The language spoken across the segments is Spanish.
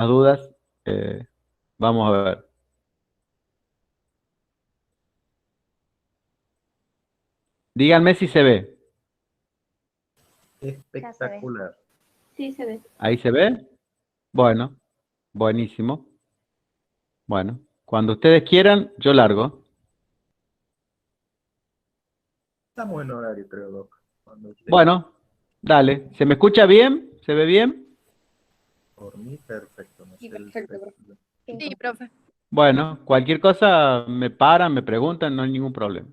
Las dudas, vamos a ver. Díganme si se ve. Ya se ve. Espectacular. Sí, se ve. ¿Ahí se ve? Bueno, buenísimo. Bueno, cuando ustedes quieran, yo largo. Estamos en horario, creo, Doc. Cuando usted, Bueno, dale. ¿Se me escucha bien? ¿Se ve bien? por mí, perfecto. No Sí, sé el perfecto, resto. Sí, profe. Bueno, cualquier cosa me paran, me preguntan, no hay ningún problema.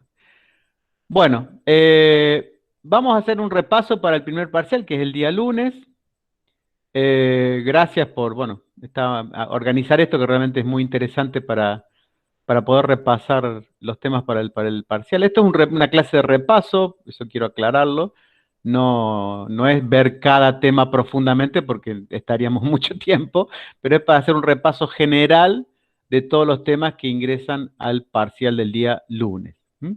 Bueno, vamos a hacer un repaso para el primer parcial, que es el día lunes. Gracias por, bueno, organizar esto que realmente es muy interesante para poder repasar los temas para el parcial. Esto es una clase de repaso, eso quiero aclararlo. No, no es ver cada tema profundamente porque estaríamos mucho tiempo, pero es para hacer un repaso general de todos los temas que ingresan al parcial del día lunes. ¿Mm?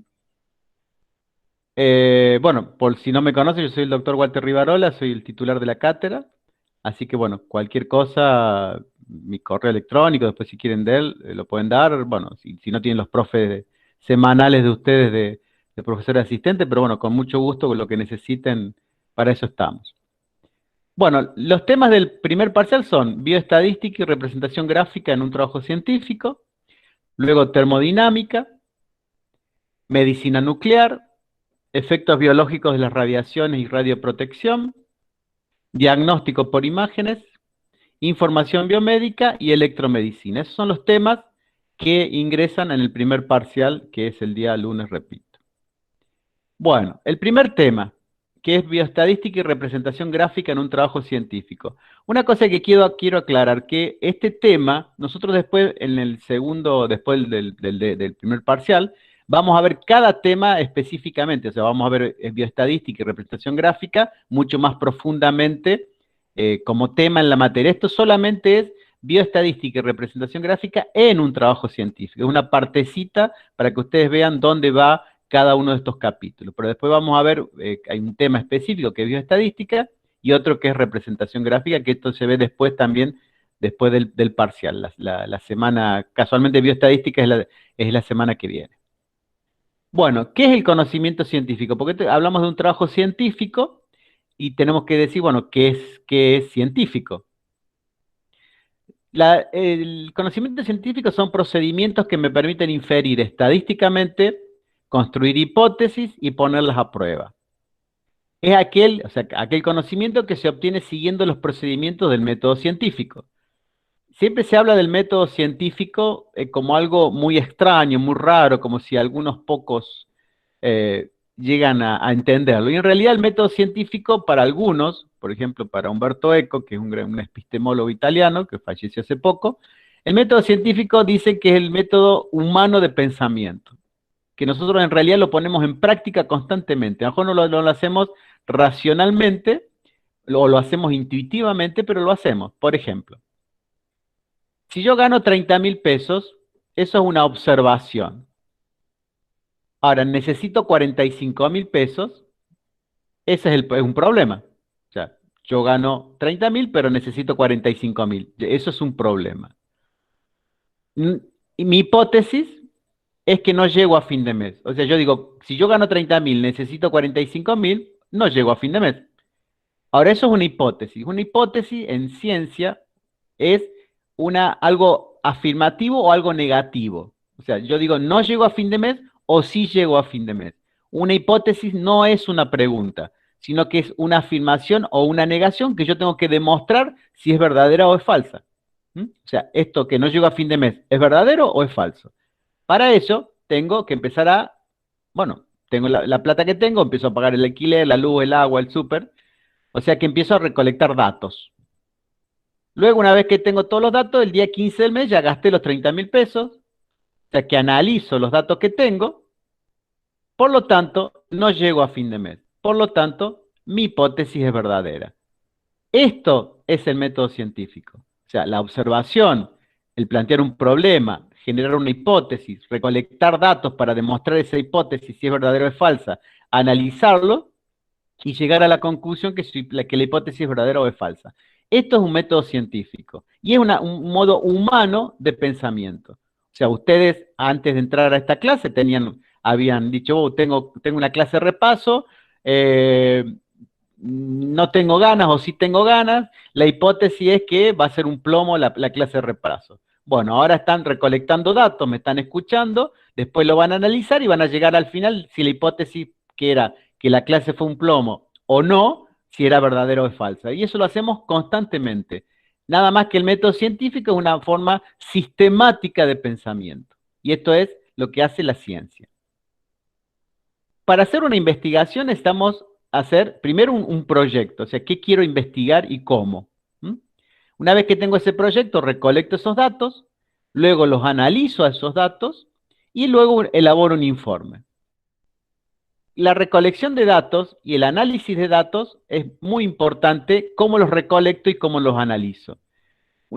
Bueno, por si no me conoce, yo soy el doctor Walter Rivarola, soy el titular de la cátedra. Así que bueno, cualquier cosa, mi correo electrónico, después si quieren de él, lo pueden dar. Bueno, si no tienen los profes semanales de ustedes de profesor asistente, pero bueno, con mucho gusto, con lo que necesiten, para eso estamos. Bueno, los temas del primer parcial son bioestadística y representación gráfica en un trabajo científico, luego termodinámica, medicina nuclear, efectos biológicos de las radiaciones y radioprotección, diagnóstico por imágenes, información biomédica y electromedicina. Esos son los temas que ingresan en el primer parcial, que es el día lunes, repito. Bueno, el primer tema, que es bioestadística y representación gráfica en un trabajo científico. Una cosa que quiero aclarar, que este tema, nosotros después, en el segundo, después del primer parcial, vamos a ver cada tema específicamente, o sea, vamos a ver bioestadística y representación gráfica mucho más profundamente como tema en la materia. Esto solamente es bioestadística y representación gráfica en un trabajo científico. Es una partecita para que ustedes vean dónde va cada uno de estos capítulos. Pero después vamos a ver, hay un tema específico que es bioestadística y otro que es representación gráfica, que esto se ve después también, después del parcial. La semana, casualmente bioestadística es la semana que viene. Bueno, ¿qué es el conocimiento científico? Porque hablamos de un trabajo científico y tenemos que decir, bueno, qué es científico? El conocimiento científico son procedimientos que me permiten inferir estadísticamente, construir hipótesis y ponerlas a prueba. Es aquel, o sea, aquel conocimiento que se obtiene siguiendo los procedimientos del método científico. Siempre se habla del método científico como algo muy extraño, muy raro, como si algunos pocos llegan a entenderlo. Y en realidad el método científico para algunos, por ejemplo para Umberto Eco, que es un epistemólogo italiano que falleció hace poco, el método científico dice que es el método humano de pensamiento, que nosotros en realidad lo ponemos en práctica constantemente. A lo mejor no lo hacemos racionalmente, o lo hacemos intuitivamente, pero lo hacemos. Por ejemplo, si yo gano 30.000 pesos, eso es una observación. Ahora, necesito 45.000 pesos, ese es un problema. O sea, yo gano 30.000, pero necesito 45.000. Eso es un problema. Y mi hipótesis es que no llego a fin de mes. O sea, yo digo, si yo gano 30.000, necesito 45.000, no llego a fin de mes. Ahora, eso es una hipótesis. Una hipótesis en ciencia es algo afirmativo o algo negativo. O sea, yo digo, no llego a fin de mes o sí llego a fin de mes. Una hipótesis no es una pregunta, sino que es una afirmación o una negación que yo tengo que demostrar si es verdadera o es falsa. ¿Mm? O sea, esto que no llego a fin de mes, ¿es verdadero o es falso? Para eso tengo que empezar bueno, tengo la plata que tengo, empiezo a pagar el alquiler, la luz, el agua, el súper. O sea que empiezo a recolectar datos. Luego, una vez que tengo todos los datos, el día 15 del mes ya gasté los 30.000 pesos, o sea que analizo los datos que tengo, por lo tanto, no llego a fin de mes. Por lo tanto, mi hipótesis es verdadera. Esto es el método científico. O sea, la observación, el plantear un problema, generar una hipótesis, recolectar datos para demostrar esa hipótesis si es verdadera o es falsa, analizarlo y llegar a la conclusión que la hipótesis es verdadera o es falsa. Esto es un método científico. Y es un modo humano de pensamiento. O sea, ustedes antes de entrar a esta clase habían dicho, oh, tengo una clase de repaso, eh, no tengo ganas o sí tengo ganas, la hipótesis es que va a ser un plomo la clase de repaso. Bueno, ahora están recolectando datos, me están escuchando, después lo van a analizar y van a llegar al final si la hipótesis que era que la clase fue un plomo o no, si era verdadero o falsa. Y eso lo hacemos constantemente. Nada más que el método científico es una forma sistemática de pensamiento. Y esto es lo que hace la ciencia. Para hacer una investigación necesitamos hacer primero un proyecto, o sea, qué quiero investigar y cómo. ¿Mm? Una vez que tengo ese proyecto, recolecto esos datos, luego los analizo a esos datos y luego elaboro un informe. La recolección de datos y el análisis de datos es muy importante cómo los recolecto y cómo los analizo.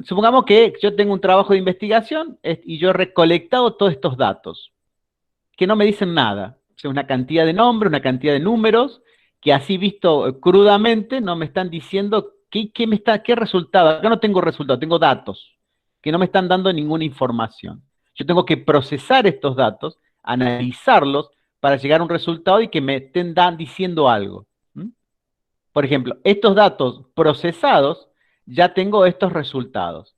Supongamos que yo tengo un trabajo de investigación y yo he recolectado todos estos datos que no me dicen nada. O sea, una cantidad de nombres, una cantidad de números, que así visto crudamente no me están diciendo qué resultado. Acá no tengo resultado, tengo datos que no me están dando ninguna información. Yo tengo que procesar estos datos, analizarlos para llegar a un resultado y que me estén diciendo algo. ¿Mm? Por ejemplo, estos datos procesados, ya tengo estos resultados.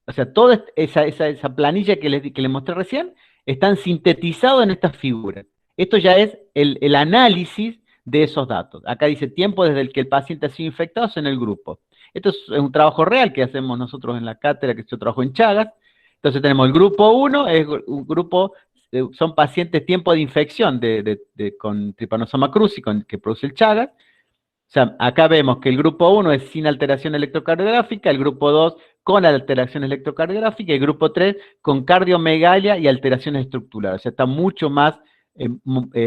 O sea, toda esa planilla que les mostré recién están sintetizados en estas figuras. Esto ya es el análisis de esos datos. Acá dice tiempo desde el que el paciente ha sido infectado en el grupo. Esto es un trabajo real que hacemos nosotros en la cátedra, que yo trabajo en Chagas. Entonces tenemos el grupo 1, es un grupo, son pacientes tiempo de infección con Trypanosoma cruzi, que produce el Chagas. O sea, acá vemos que el grupo 1 es sin alteración electrocardiográfica, el grupo 2 con alteración electrocardiográfica y el grupo 3 con cardiomegalia y alteraciones estructurales. O sea, está mucho más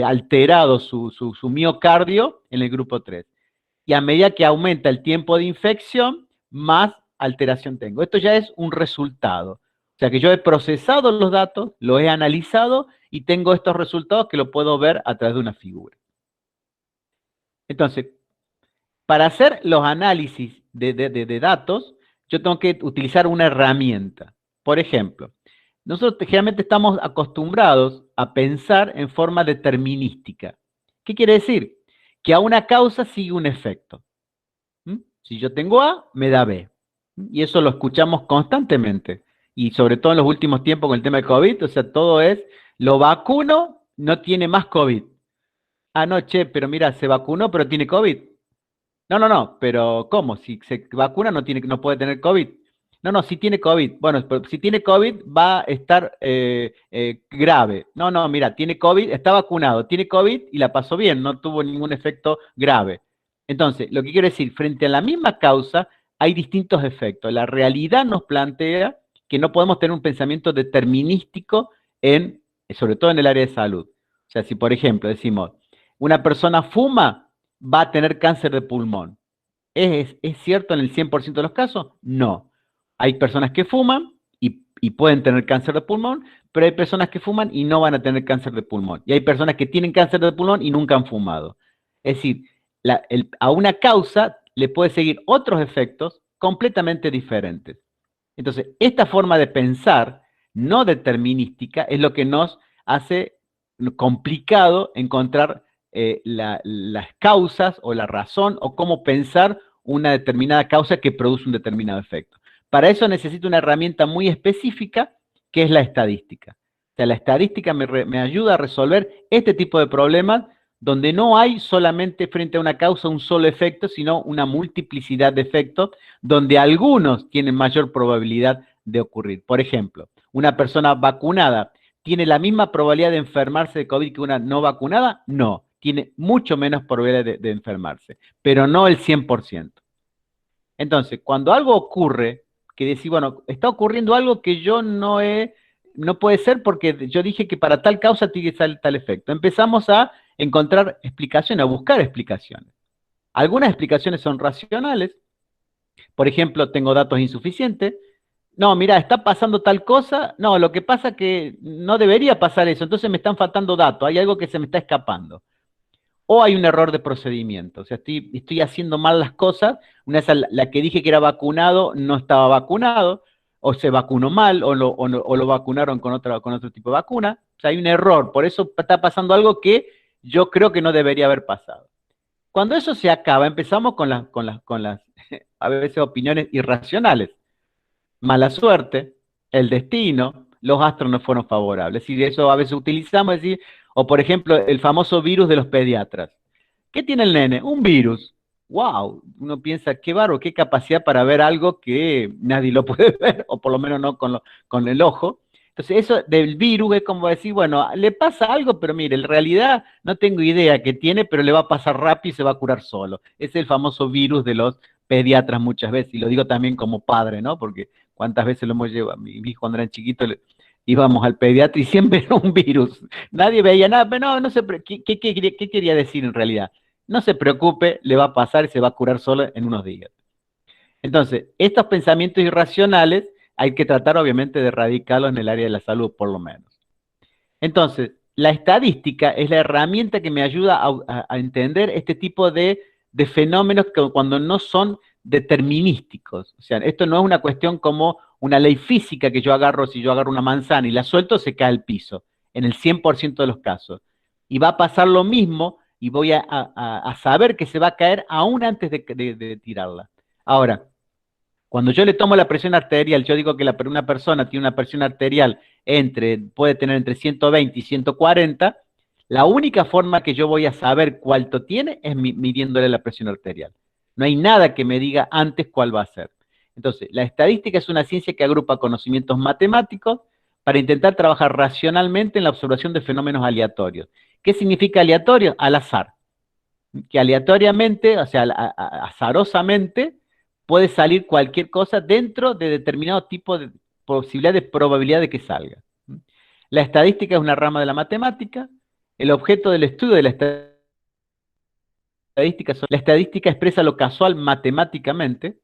alterado su miocardio en el grupo 3. Y a medida que aumenta el tiempo de infección, más alteración tengo. Esto ya es un resultado. O sea que yo he procesado los datos, los he analizado y tengo estos resultados que lo puedo ver a través de una figura. Entonces, para hacer los análisis de datos, yo tengo que utilizar una herramienta. Por ejemplo, nosotros generalmente estamos acostumbrados a pensar en forma determinística. ¿Qué quiere decir? Que a una causa sigue un efecto. ¿Mm? Si yo tengo A, me da B. Y eso lo escuchamos constantemente. Y sobre todo en los últimos tiempos con el tema de COVID, o sea, todo es, lo vacuno, no tiene más COVID. Ah, no, che, pero mira, se vacunó, pero tiene COVID. No, pero ¿cómo? Si se vacuna no puede tener COVID. No, si tiene COVID. Bueno, pero si tiene COVID va a estar grave. No, mira, tiene COVID, está vacunado, tiene COVID y la pasó bien, no tuvo ningún efecto grave. Entonces, lo que quiero decir, frente a la misma causa hay distintos efectos. La realidad nos plantea que no podemos tener un pensamiento determinístico sobre todo en el área de salud. O sea, si por ejemplo decimos, una persona fuma, va a tener cáncer de pulmón. ¿Es cierto en el 100% de los casos? No. Hay personas que fuman y pueden tener cáncer de pulmón, pero hay personas que fuman y no van a tener cáncer de pulmón. Y hay personas que tienen cáncer de pulmón y nunca han fumado. Es decir, a una causa le puede seguir otros efectos completamente diferentes. Entonces, esta forma de pensar no determinística es lo que nos hace complicado encontrar las causas o la razón o cómo pensar una determinada causa que produce un determinado efecto. Para eso necesito una herramienta muy específica que es la estadística. O sea, la estadística me ayuda a resolver este tipo de problemas donde no hay solamente frente a una causa un solo efecto, sino una multiplicidad de efectos, donde algunos tienen mayor probabilidad de ocurrir. Por ejemplo, una persona vacunada ¿tiene la misma probabilidad de enfermarse de COVID que una no vacunada? No, tiene mucho menos probabilidad de enfermarse, pero no el 100%. Entonces, cuando algo ocurre, que decís, bueno, está ocurriendo algo que yo no puede ser porque yo dije que para tal causa tiene tal efecto. Empezamos a encontrar explicaciones, a buscar explicaciones. Algunas explicaciones son racionales, por ejemplo, tengo datos insuficientes. No, mira, está pasando tal cosa. No, lo que pasa es que no debería pasar eso, entonces me están faltando datos, hay algo que se me está escapando. o hay un error de procedimiento. O sea, estoy haciendo mal las cosas. Una vez la que dije que era vacunado no estaba vacunado, o se vacunó mal, o lo vacunaron con otro tipo de vacuna. O sea, hay un error. Por eso está pasando algo que yo creo que no debería haber pasado. Cuando eso se acaba, empezamos con las a veces opiniones irracionales. Mala suerte, el destino, los astros no fueron favorables. Y de eso a veces utilizamos, decir, o por ejemplo, el famoso virus de los pediatras. ¿Qué tiene el nene? Un virus. ¡Wow! Uno piensa, qué bárbaro, qué capacidad para ver algo que nadie lo puede ver, o por lo menos no con el ojo. Entonces, eso del virus es como decir, bueno, le pasa algo, pero mire, en realidad no tengo idea qué tiene, pero le va a pasar rápido y se va a curar solo. Es el famoso virus de los pediatras muchas veces, y lo digo también como padre, ¿no? Porque cuántas veces lo hemos llevado, mi hijo cuando era chiquito, íbamos al pediatra y siempre era un virus. Nadie veía nada, pero no sé, ¿qué quería decir en realidad? No se preocupe, le va a pasar y se va a curar solo en unos días. Entonces, estos pensamientos irracionales hay que tratar obviamente de erradicarlos en el área de la salud, por lo menos. Entonces, la estadística es la herramienta que me ayuda a entender este tipo de fenómenos que cuando no son determinísticos. O sea, esto no es una cuestión como una ley física que yo agarro, si yo agarro una manzana y la suelto, se cae al piso, en el 100% de los casos. Y va a pasar lo mismo y voy a saber que se va a caer aún antes de tirarla. Ahora, cuando yo le tomo la presión arterial, yo digo que una persona tiene una presión arterial puede tener entre 120 y 140, la única forma que yo voy a saber cuánto tiene es midiéndole la presión arterial. No hay nada que me diga antes cuál va a ser. Entonces, la estadística es una ciencia que agrupa conocimientos matemáticos para intentar trabajar racionalmente en la observación de fenómenos aleatorios. ¿Qué significa aleatorio? Al azar. Que aleatoriamente, o sea, azarosamente, puede salir cualquier cosa dentro de determinado tipo de posibilidad de probabilidad de que salga. La estadística es una rama de la matemática. El objeto del estudio de la estadística expresa lo casual matemáticamente.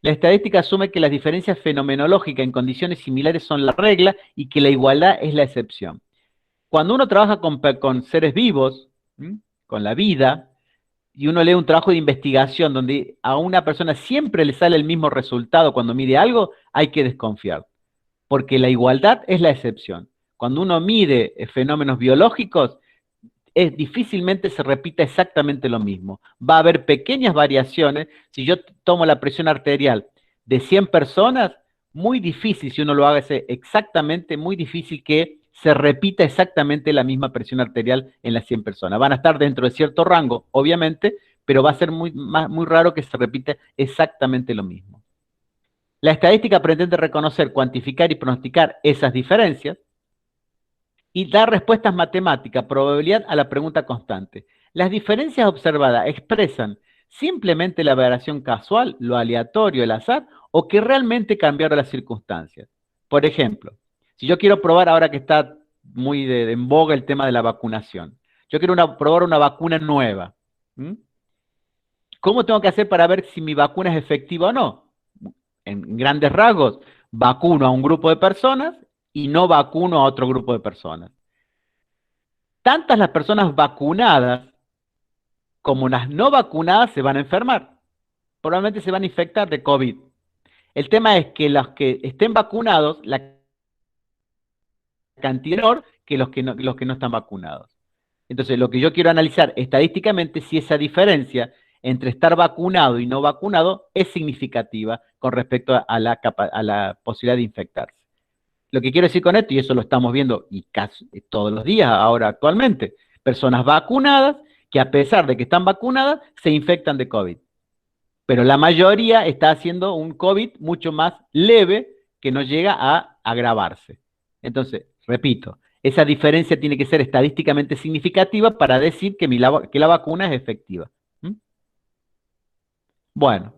La estadística asume que las diferencias fenomenológicas en condiciones similares son la regla y que la igualdad es la excepción. Cuando uno trabaja con seres vivos, con la vida, y uno lee un trabajo de investigación donde a una persona siempre le sale el mismo resultado cuando mide algo, hay que desconfiar, porque la igualdad es la excepción. Cuando uno mide fenómenos biológicos, difícilmente se repita exactamente lo mismo. Va a haber pequeñas variaciones. Si yo tomo la presión arterial de 100 personas, muy difícil, si uno lo hace exactamente, muy difícil que se repita exactamente la misma presión arterial en las 100 personas. Van a estar dentro de cierto rango, obviamente, pero va a ser muy raro que se repita exactamente lo mismo. La estadística pretende reconocer, cuantificar y pronosticar esas diferencias y dar respuestas matemáticas, probabilidad a la pregunta constante. Las diferencias observadas expresan simplemente la variación casual, lo aleatorio, el azar, o que realmente cambiaron las circunstancias. Por ejemplo, si yo quiero probar ahora que está muy en boga el tema de la vacunación, yo quiero probar una vacuna nueva. ¿Cómo tengo que hacer para ver si mi vacuna es efectiva o no? En grandes rasgos, vacuno a un grupo de personas y no vacuno a otro grupo de personas. Tantas las personas vacunadas como las no vacunadas se van a enfermar. Probablemente se van a infectar de COVID. El tema es que los que estén vacunados, la cantidad menor que los que no están vacunados. Entonces, lo que yo quiero analizar estadísticamente si esa diferencia entre estar vacunado y no vacunado es significativa con respecto a la posibilidad de infectarse. Lo que quiero decir con esto, y eso lo estamos viendo y casi todos los días ahora actualmente, personas vacunadas que a pesar de que están vacunadas, se infectan de COVID. Pero la mayoría está haciendo un COVID mucho más leve que no llega a agravarse. Entonces, repito, esa diferencia tiene que ser estadísticamente significativa para decir que la vacuna es efectiva. Bueno,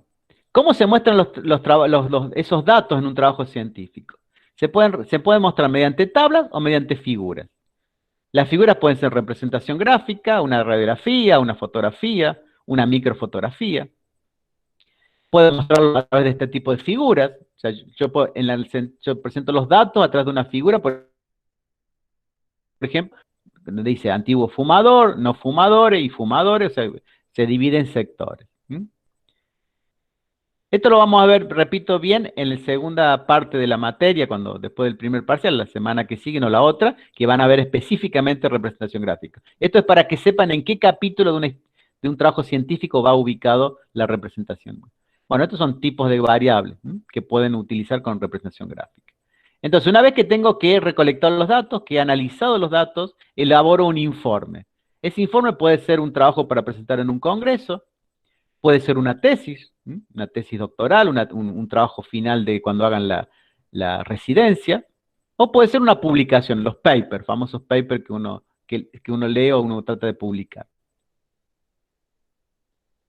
¿cómo se muestran esos datos en un trabajo científico? Se pueden mostrar mediante tablas o mediante figuras. Las figuras pueden ser representación gráfica, una radiografía, una fotografía, una microfotografía. Puedo mostrarlo a través de este tipo de figuras. O sea, yo presento los datos a través de una figura, por ejemplo, donde dice antiguo fumador, no fumadores y fumadores, o sea, se divide en sectores. Esto lo vamos a ver, repito bien, en la segunda parte de la materia, cuando después del primer parcial, la semana que sigue o la otra, que van a ver específicamente representación gráfica. Esto es para que sepan en qué capítulo de un trabajo científico va ubicado la representación. Bueno, estos son tipos de variables que pueden utilizar con representación gráfica. Entonces, una vez que tengo que recolectar los datos, que he analizado los datos, elaboro un informe. Ese informe puede ser un trabajo para presentar en un congreso, puede ser una tesis doctoral, un trabajo final de cuando hagan la residencia, o puede ser una publicación, los papers, famosos papers que uno lee o uno trata de publicar.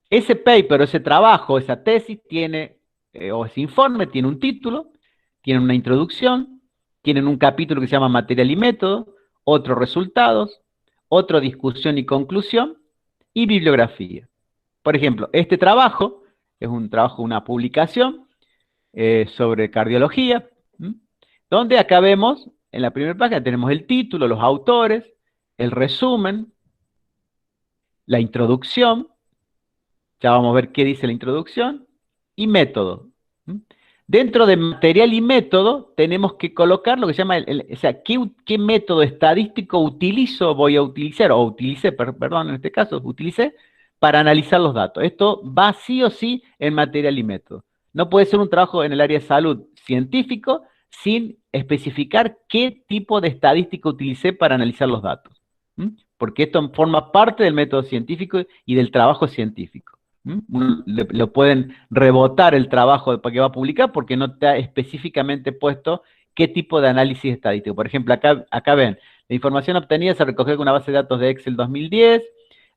Ese paper o ese trabajo, esa tesis tiene, o ese informe tiene un título, tiene una introducción, tienen un capítulo que se llama material y método, otros resultados, otra discusión y conclusión, y bibliografía. Por ejemplo, este trabajo es un trabajo, una publicación sobre cardiología, donde acá vemos, en la primera página tenemos el título, los autores, el resumen, la introducción, ya vamos a ver qué dice la introducción, y método. Dentro de material y método tenemos que colocar lo que se llama, o sea, ¿qué método estadístico voy a utilizar, o utilicé, perdón, en este caso, utilicé, para analizar los datos? Esto va sí o sí en material y método. No puede ser un trabajo en el área de salud científico sin especificar qué tipo de estadística utilicé para analizar los datos. Porque esto forma parte del método científico y del trabajo científico. Lo pueden rebotar el trabajo que va a publicar porque no está específicamente puesto qué tipo de análisis estadístico. Por ejemplo, acá ven, la información obtenida se recogió con una base de datos de Excel 2010,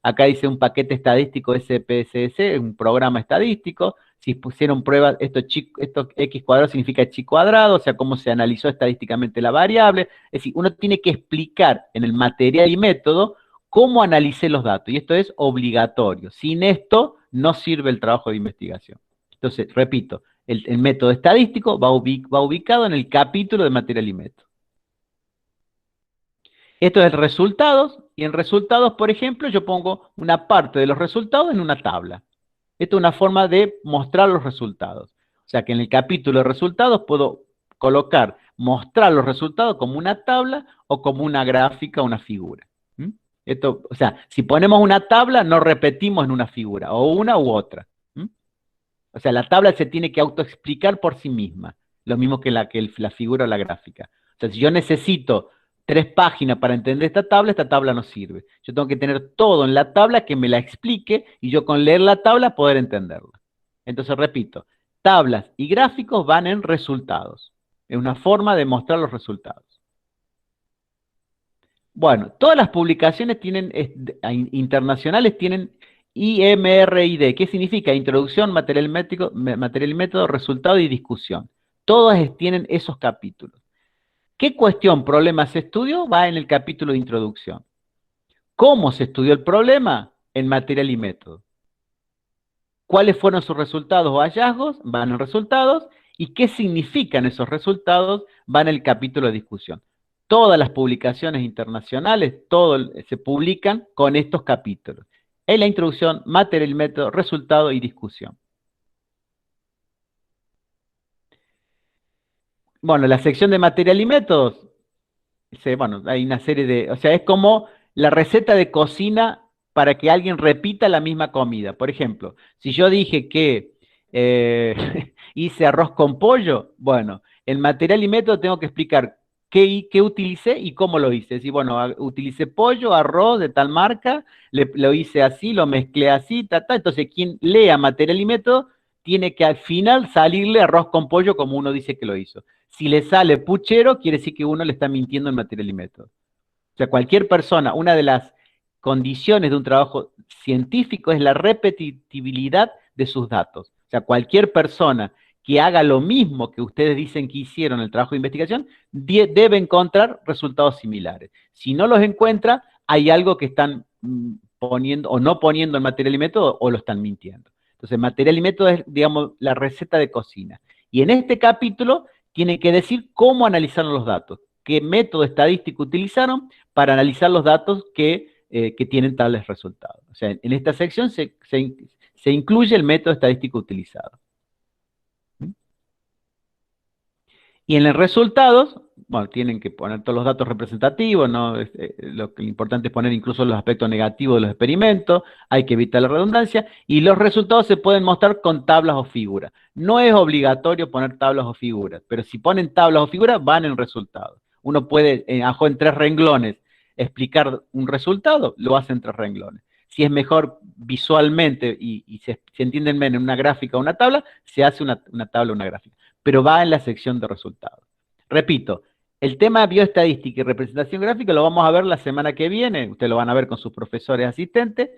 acá dice un paquete estadístico SPSS, un programa estadístico, si pusieron pruebas, esto X cuadrado significa chi cuadrado, o sea, cómo se analizó estadísticamente la variable. Es decir, uno tiene que explicar en el material y método cómo analicé los datos, y esto es obligatorio. Sin esto no sirve el trabajo de investigación. Entonces, repito, el método estadístico va ubicado en el capítulo de material y método. Esto es resultados, y en resultados, por ejemplo, yo pongo una parte de los resultados en una tabla. Esto es una forma de mostrar los resultados. O sea que en el capítulo de resultados puedo mostrar los resultados como una tabla o como una gráfica, una figura. Esto, o sea, si ponemos una tabla, no repetimos en una figura, o una u otra. O sea, la tabla se tiene que autoexplicar por sí misma, lo mismo que la figura o la gráfica. O sea, si yo necesito 3 páginas para entender esta tabla no sirve. Yo tengo que tener todo en la tabla que me la explique y yo con leer la tabla poder entenderla. Entonces, repito, tablas y gráficos van en resultados. Es una forma de mostrar los resultados. Bueno, todas las publicaciones internacionales tienen IMRID. ¿Qué significa? Introducción, material y método, resultado y discusión. Todas tienen esos capítulos. ¿Qué cuestión, problema se estudió? Va en el capítulo de introducción. ¿Cómo se estudió el problema? En material y método. ¿Cuáles fueron sus resultados o hallazgos? Van en resultados. ¿Y qué significan esos resultados? Van en el capítulo de discusión. Todas las publicaciones internacionales, se publican con estos capítulos. En la introducción, material y método, resultado y discusión. Bueno, la sección de material y métodos, bueno, hay una serie de, o sea, es como la receta de cocina para que alguien repita la misma comida. Por ejemplo, si yo dije que hice arroz con pollo, bueno, en material y método tengo que explicar qué utilicé y cómo lo hice. Es decir, bueno, utilicé pollo, arroz de tal marca, lo hice así, lo mezclé así, entonces quien lea material y método tiene que al final salirle arroz con pollo como uno dice que lo hizo. Si le sale puchero, quiere decir que uno le está mintiendo en material y método. O sea, cualquier persona, una de las condiciones de un trabajo científico es la repetibilidad de sus datos. O sea, cualquier persona que haga lo mismo que ustedes dicen que hicieron en el trabajo de investigación, debe encontrar resultados similares. Si no los encuentra, hay algo que están poniendo o no poniendo en material y método o lo están mintiendo. Entonces, material y método es, digamos, la receta de cocina. Y en este capítulo tienen que decir cómo analizaron los datos, qué método estadístico utilizaron para analizar los datos que tienen tales resultados. O sea, en esta sección se incluye el método estadístico utilizado. Y en los resultados, bueno, tienen que poner todos los datos representativos, ¿no? Lo importante es poner incluso los aspectos negativos de los experimentos, hay que evitar la redundancia, y los resultados se pueden mostrar con tablas o figuras. No es obligatorio poner tablas o figuras, pero si ponen tablas o figuras, van en resultados. Uno puede, en 3 renglones, explicar un resultado, lo hace en 3 renglones. Si es mejor visualmente y se entienden menos en una gráfica o una tabla, se hace una tabla o una gráfica, pero va en la sección de resultados. Repito, el tema bioestadística y representación gráfica lo vamos a ver la semana que viene, ustedes lo van a ver con sus profesores asistentes,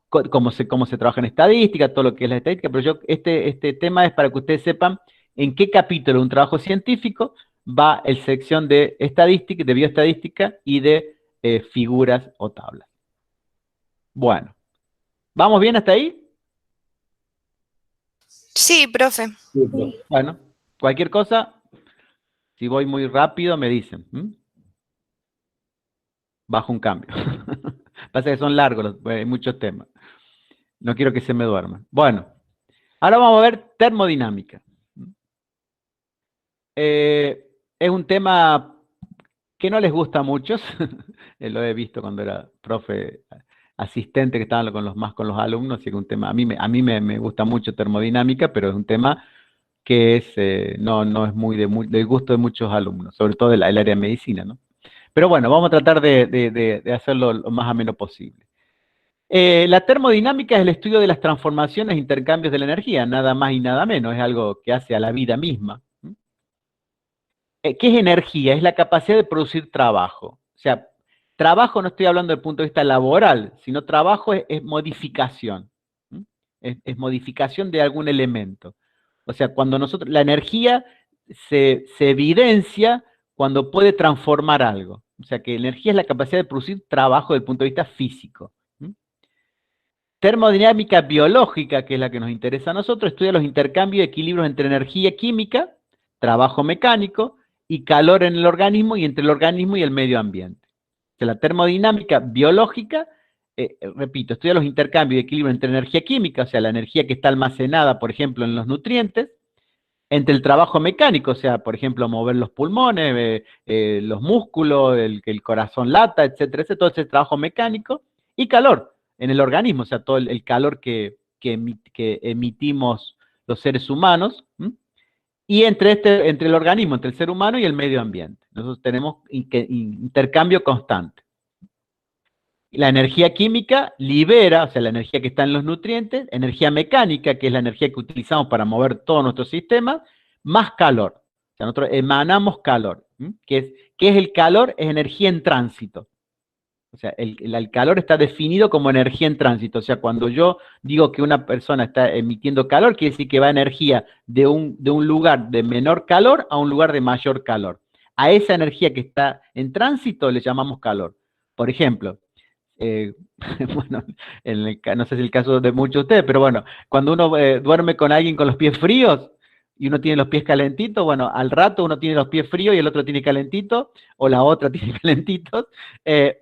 cómo se trabaja en estadística, todo lo que es la estadística, pero este tema es para que ustedes sepan en qué capítulo de un trabajo científico va la sección de estadística, de bioestadística y de figuras o tablas. Bueno, ¿vamos bien hasta ahí? Sí, profe. Bueno, cualquier cosa, si voy muy rápido me dicen. Bajo un cambio. Pasa que son largos, hay muchos temas. No quiero que se me duerman. Bueno, ahora vamos a ver termodinámica. Es un tema que no les gusta a muchos. Lo he visto cuando era profe asistente, que estaban con los alumnos, así que un tema, a mí me gusta mucho termodinámica, pero es un tema que no es muy del gusto de muchos alumnos, sobre todo el área de medicina, ¿no? Pero bueno, vamos a tratar de hacerlo lo más ameno posible. La termodinámica es el estudio de las transformaciones e intercambios de la energía, nada más y nada menos, es algo que hace a la vida misma. ¿Qué es energía? Es la capacidad de producir trabajo. O sea, trabajo no estoy hablando desde el punto de vista laboral, sino trabajo es modificación. Es modificación de algún elemento. O sea, cuando la energía se evidencia cuando puede transformar algo. O sea, que energía es la capacidad de producir trabajo desde el punto de vista físico. Termodinámica biológica, que es la que nos interesa a nosotros, estudia los intercambios y equilibrios entre energía química, trabajo mecánico y calor en el organismo y entre el organismo y el medio ambiente. O sea, la termodinámica biológica, repito, estudia los intercambios y equilibrios entre energía química, o sea, la energía que está almacenada, por ejemplo, en los nutrientes, entre el trabajo mecánico, o sea, por ejemplo, mover los pulmones, los músculos, que el corazón lata, etcétera, todo ese trabajo mecánico, y calor en el organismo, o sea, todo el calor que emitimos los seres humanos, y entre el organismo, entre el ser humano y el medio ambiente. Nosotros tenemos intercambio constante. La energía química libera, o sea, la energía que está en los nutrientes, energía mecánica, que es la energía que utilizamos para mover todo nuestro sistema, más calor. O sea, nosotros emanamos calor. ¿Qué es el calor? Es energía en tránsito. O sea, el calor está definido como energía en tránsito. O sea, cuando yo digo que una persona está emitiendo calor, quiere decir que va energía de un lugar de menor calor a un lugar de mayor calor. A esa energía que está en tránsito le llamamos calor. Por ejemplo, bueno, no sé si es el caso de muchos de ustedes, pero bueno, cuando uno duerme con alguien con los pies fríos y uno tiene los pies calentitos, bueno, al rato uno tiene los pies fríos y el otro tiene calentitos, o la otra tiene calentitos,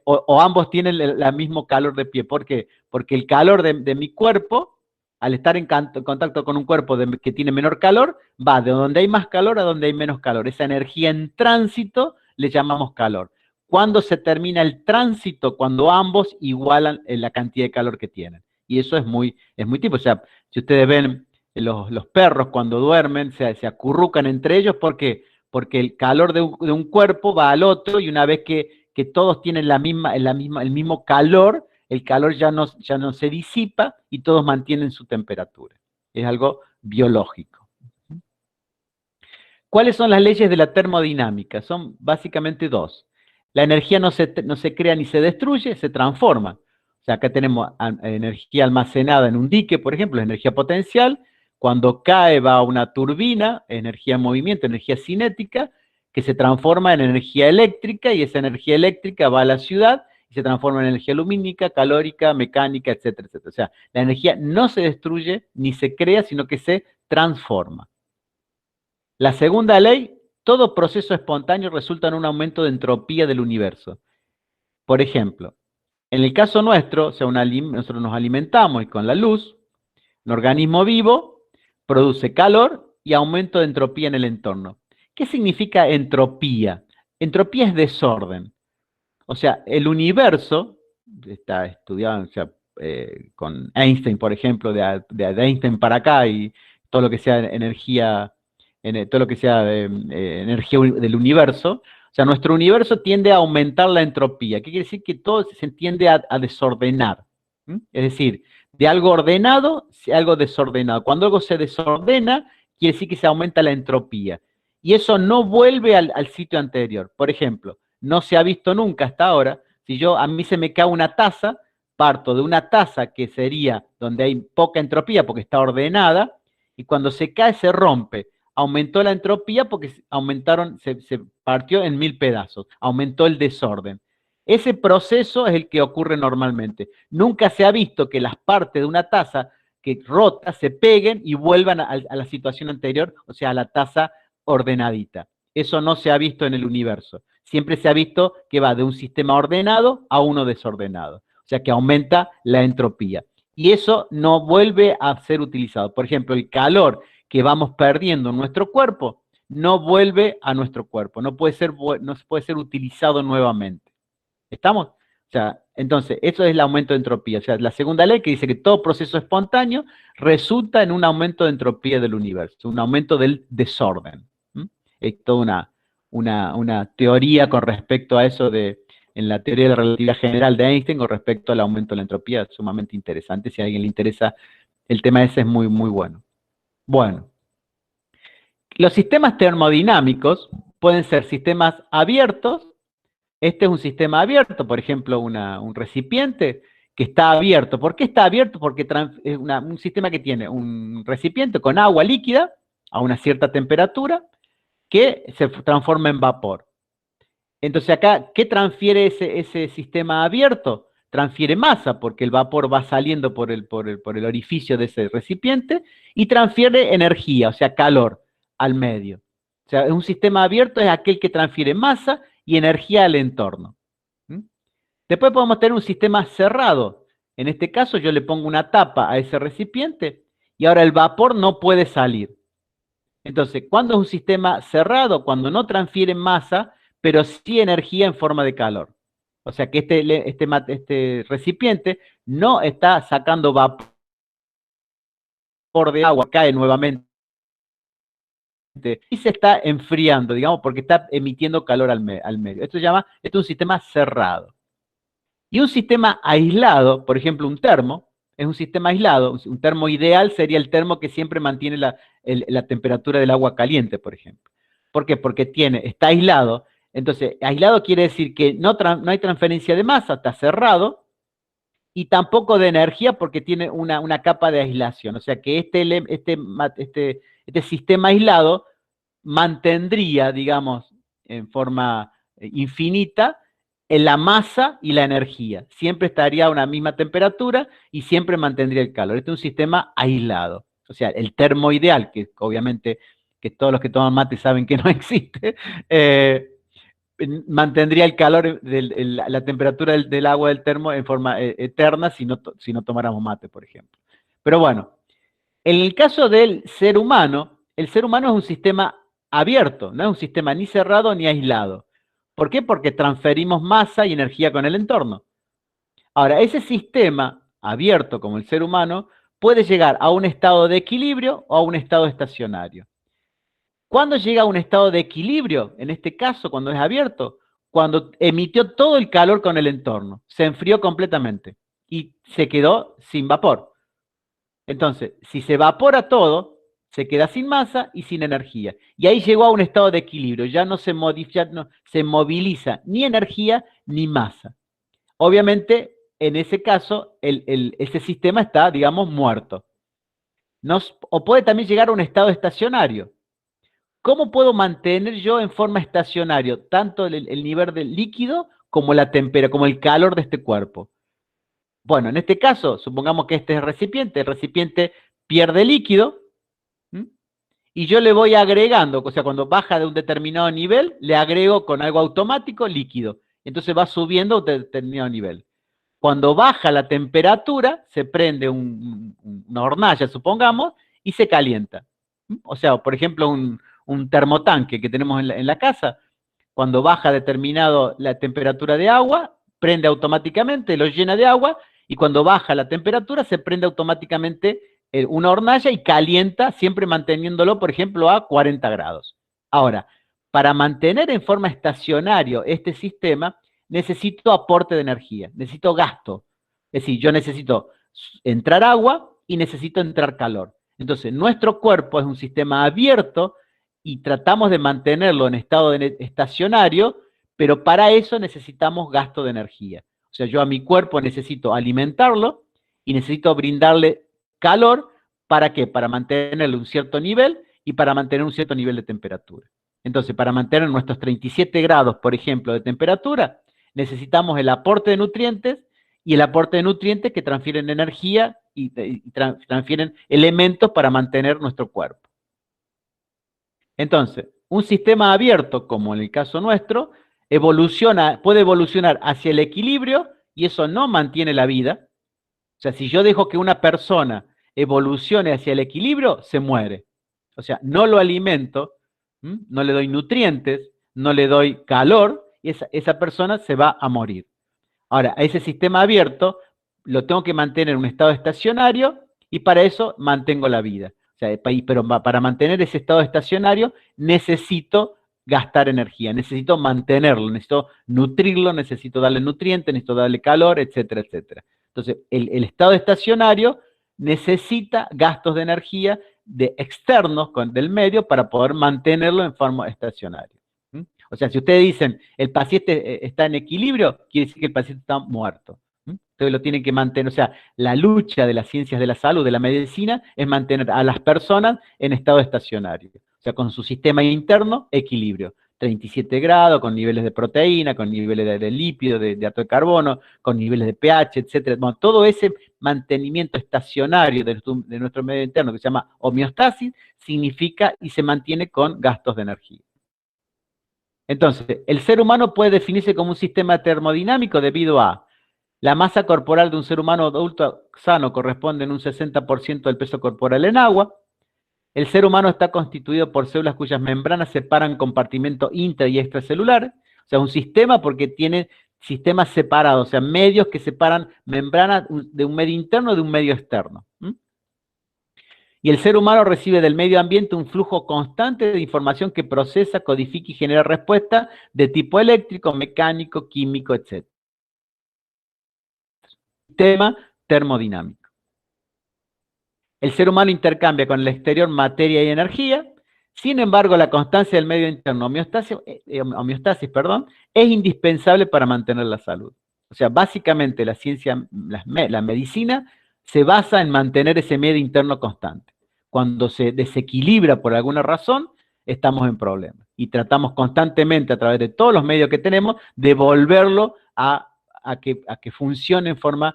o ambos tienen el mismo calor de pie. ¿Por qué? Porque el calor de mi cuerpo, al estar en contacto con un cuerpo que tiene menor calor, va de donde hay más calor a donde hay menos calor. Esa energía en tránsito le llamamos calor. ¿Cuándo se termina el tránsito? Cuando ambos igualan la cantidad de calor que tienen. Y eso es muy tipo. O sea, si ustedes ven los perros cuando duermen, se acurrucan entre ellos, ¿por qué? Porque el calor de un cuerpo va al otro y una vez que todos tienen el mismo calor, el calor ya no se disipa y todos mantienen su temperatura. Es algo biológico. ¿Cuáles son las leyes de la termodinámica? Son básicamente 2. La energía no se crea ni se destruye, se transforma. O sea, acá tenemos energía almacenada en un dique, por ejemplo, energía potencial. Cuando cae va a una turbina, energía en movimiento, energía cinética, que se transforma en energía eléctrica, y esa energía eléctrica va a la ciudad y se transforma en energía lumínica, calórica, mecánica, etcétera, etcétera. O sea, la energía no se destruye ni se crea, sino que se transforma. La segunda ley, todo proceso espontáneo resulta en un aumento de entropía del universo. Por ejemplo, en el caso nuestro, o sea, nosotros nos alimentamos y con la luz, un organismo vivo produce calor y aumento de entropía en el entorno. ¿Qué significa entropía? Entropía es desorden. O sea, el universo, está estudiado, o sea, con Einstein, por ejemplo, de Einstein para acá y todo lo que sea energía, todo lo que sea energía del universo, o sea, nuestro universo tiende a aumentar la entropía. ¿Qué quiere decir? Que todo se tiende a desordenar. Es decir, de algo ordenado, algo desordenado. Cuando algo se desordena, quiere decir que se aumenta la entropía. Y eso no vuelve al sitio anterior. Por ejemplo, no se ha visto nunca hasta ahora, si a mí se me cae una taza, parto de una taza que sería donde hay poca entropía porque está ordenada, y cuando se cae se rompe. Aumentó la entropía porque se partió en 1000 pedazos, aumentó el desorden. Ese proceso es el que ocurre normalmente. Nunca se ha visto que las partes de una taza que rota se peguen y vuelvan a la situación anterior, o sea, a la taza ordenadita. Eso no se ha visto en el universo. Siempre se ha visto que va de un sistema ordenado a uno desordenado. O sea, que aumenta la entropía. Y eso no vuelve a ser utilizado. Por ejemplo, el calor que vamos perdiendo en nuestro cuerpo no vuelve a nuestro cuerpo. No puede ser utilizado nuevamente. ¿Estamos? O sea, entonces, eso es el aumento de entropía. O sea, la segunda ley que dice que todo proceso espontáneo resulta en un aumento de entropía del universo, un aumento del desorden. Es toda una teoría con respecto a eso en la teoría de la relatividad general de Einstein con respecto al aumento de la entropía, sumamente interesante. Si a alguien le interesa el tema ese es muy, muy bueno. Bueno, los sistemas termodinámicos pueden ser sistemas abiertos. Este es un sistema abierto, por ejemplo, un recipiente que está abierto. ¿Por qué está abierto? Porque es un sistema que tiene un recipiente con agua líquida a una cierta temperatura que se transforma en vapor. Entonces acá, ¿qué transfiere ese sistema abierto? Transfiere masa, porque el vapor va saliendo por el orificio de ese recipiente y transfiere energía, o sea, calor al medio. O sea, un sistema abierto es aquel que transfiere masa y energía al entorno. Después podemos tener un sistema cerrado. En este caso yo le pongo una tapa a ese recipiente y ahora el vapor no puede salir. Entonces, ¿cuándo es un sistema cerrado? Cuando no transfiere masa, pero sí energía en forma de calor. O sea que este recipiente no está sacando vapor de agua, cae nuevamente y se está enfriando, digamos, porque está emitiendo calor al medio. Esto es un sistema cerrado. Y un sistema aislado, por ejemplo, un termo, es un sistema aislado. Un termo ideal sería el termo que siempre mantiene la temperatura del agua caliente, por ejemplo. ¿Por qué? Porque está aislado. Entonces, aislado quiere decir que no hay transferencia de masa, está cerrado, y tampoco de energía porque tiene una capa de aislación. O sea que este sistema aislado mantendría, digamos, en forma infinita, en la masa y la energía. Siempre estaría a una misma temperatura y siempre mantendría el calor. Este es un sistema aislado. O sea, el termo ideal, que obviamente que todos los que toman mate saben que no existe, mantendría el calor, la temperatura del agua del termo en forma eterna si no tomáramos mate, por ejemplo. Pero bueno, en el caso del ser humano, el ser humano es un sistema abierto, no es un sistema ni cerrado ni aislado. ¿Por qué? Porque transferimos masa y energía con el entorno. Ahora, ese sistema abierto como el ser humano puede llegar a un estado de equilibrio o a un estado estacionario. ¿Cuándo llega a un estado de equilibrio? En este caso, cuando es abierto, cuando emitió todo el calor con el entorno, se enfrió completamente y se quedó sin vapor. Entonces, si se evapora todo, se queda sin masa y sin energía. Y ahí llegó a un estado de equilibrio, ya no se moviliza ni energía ni masa. Obviamente, en ese caso, ese sistema está, digamos, muerto. O puede también llegar a un estado estacionario. ¿Cómo puedo mantener yo en forma estacionaria tanto el nivel del líquido como la temperatura, como el calor de este cuerpo? Bueno, en este caso, supongamos que este es el recipiente pierde líquido, ¿m? y yo le voy agregando, o sea, cuando baja de un determinado nivel, le agrego con algo automático líquido. Entonces va subiendo a un determinado nivel. Cuando baja la temperatura, se prende una hornalla, supongamos, y se calienta. O sea, por ejemplo, un termotanque que tenemos en la casa, cuando baja determinado la temperatura de agua, prende automáticamente, lo llena de agua, y cuando baja la temperatura, se prende automáticamente una hornalla y calienta, siempre manteniéndolo, por ejemplo, a 40 grados. Ahora, para mantener en forma estacionario este sistema, necesito aporte de energía, necesito gasto. Es decir, yo necesito entrar agua y necesito entrar calor. Entonces, nuestro cuerpo es un sistema abierto y tratamos de mantenerlo en estado estacionario, pero para eso necesitamos gasto de energía. O sea, yo a mi cuerpo necesito alimentarlo y necesito brindarle calor. ¿Para qué? Para mantenerle un cierto nivel y para mantener un cierto nivel de temperatura. Entonces, para mantener nuestros 37 grados, por ejemplo, de temperatura, necesitamos el aporte de nutrientes y el aporte de nutrientes que transfieren energía y transfieren elementos para mantener nuestro cuerpo. Entonces, un sistema abierto, como en el caso nuestro, puede evolucionar hacia el equilibrio y eso no mantiene la vida. O sea, si yo dejo que una persona evolucione hacia el equilibrio, se muere. O sea, no lo alimento, no le doy nutrientes, no le doy calor, y esa persona se va a morir. Ahora, a ese sistema abierto lo tengo que mantener en un estado estacionario y para eso mantengo la vida. O sea, pero para mantener ese estado estacionario necesito gastar energía, necesito mantenerlo, necesito nutrirlo, necesito darle nutrientes, necesito darle calor, etcétera, etcétera. Entonces, el estado estacionario necesita gastos de energía externos del medio para poder mantenerlo en forma estacionaria. O sea, si ustedes dicen el paciente está en equilibrio, quiere decir que el paciente está muerto. Entonces lo tienen que mantener. O sea, la lucha de las ciencias de la salud, de la medicina, es mantener a las personas en estado estacionario. O sea, con su sistema interno, equilibrio. 37 grados, con niveles de proteína, con niveles de lípido, de hidrato de carbono, con niveles de pH, etcétera. Bueno, todo ese mantenimiento estacionario de nuestro medio interno, que se llama homeostasis, significa y se mantiene con gastos de energía. Entonces, el ser humano puede definirse como un sistema termodinámico debido a la masa corporal de un ser humano adulto sano corresponde en un 60% del peso corporal en agua. El ser humano está constituido por células cuyas membranas separan compartimentos intra y extracelulares. O sea, un sistema porque tiene sistemas separados, o sea, medios que separan membranas de un medio interno de un medio externo. Y el ser humano recibe del medio ambiente un flujo constante de información que procesa, codifica y genera respuestas de tipo eléctrico, mecánico, químico, etc. Sistema termodinámico. El ser humano intercambia con el exterior materia y energía. Sin embargo, la constancia del medio interno, homeostasis, es indispensable para mantener la salud. O sea, básicamente la ciencia, la medicina, se basa en mantener ese medio interno constante. Cuando se desequilibra por alguna razón, estamos en problemas. Y tratamos constantemente, a través de todos los medios que tenemos, de volverlo a que funcione en forma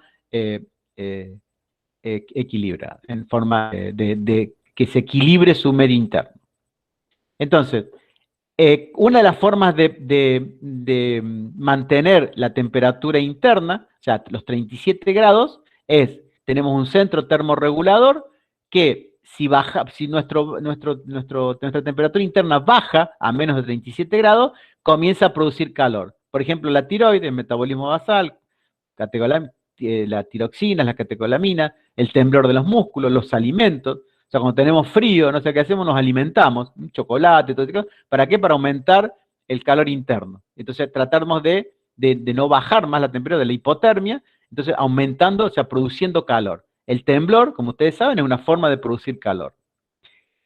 equilibrada, en forma de que se equilibre su medio interno. Entonces, una de las formas de mantener la temperatura interna, o sea, los 37 grados, tenemos un centro termorregulador que si nuestra temperatura interna baja a menos de 37 grados, comienza a producir calor. Por ejemplo, la tiroides, el metabolismo basal, la tiroxina, la catecolamina, el temblor de los músculos, los alimentos. O sea, cuando tenemos frío, no sé qué hacemos, nos alimentamos, un chocolate, todo eso. ¿Para qué? Para aumentar el calor interno. Entonces, tratamos de no bajar más la temperatura, de la hipotermia, entonces aumentando, o sea, produciendo calor. El temblor, como ustedes saben, es una forma de producir calor.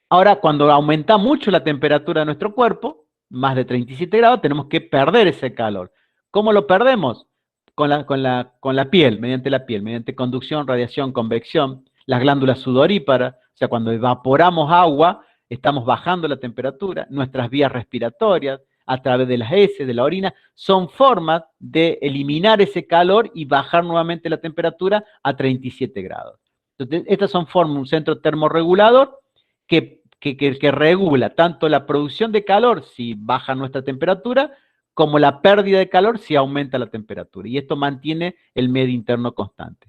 Ahora, cuando aumenta mucho la temperatura de nuestro cuerpo, más de 37 grados, tenemos que perder ese calor. ¿Cómo lo perdemos? Con la piel, mediante conducción, radiación, convección, las glándulas sudoríparas, o sea, cuando evaporamos agua, estamos bajando la temperatura, nuestras vías respiratorias, a través de las heces, de la orina, son formas de eliminar ese calor y bajar nuevamente la temperatura a 37 grados. Entonces, estas son formas, un centro termorregulador que que regula tanto la producción de calor si baja nuestra temperatura, como la pérdida de calor si aumenta la temperatura. Y esto mantiene el medio interno constante.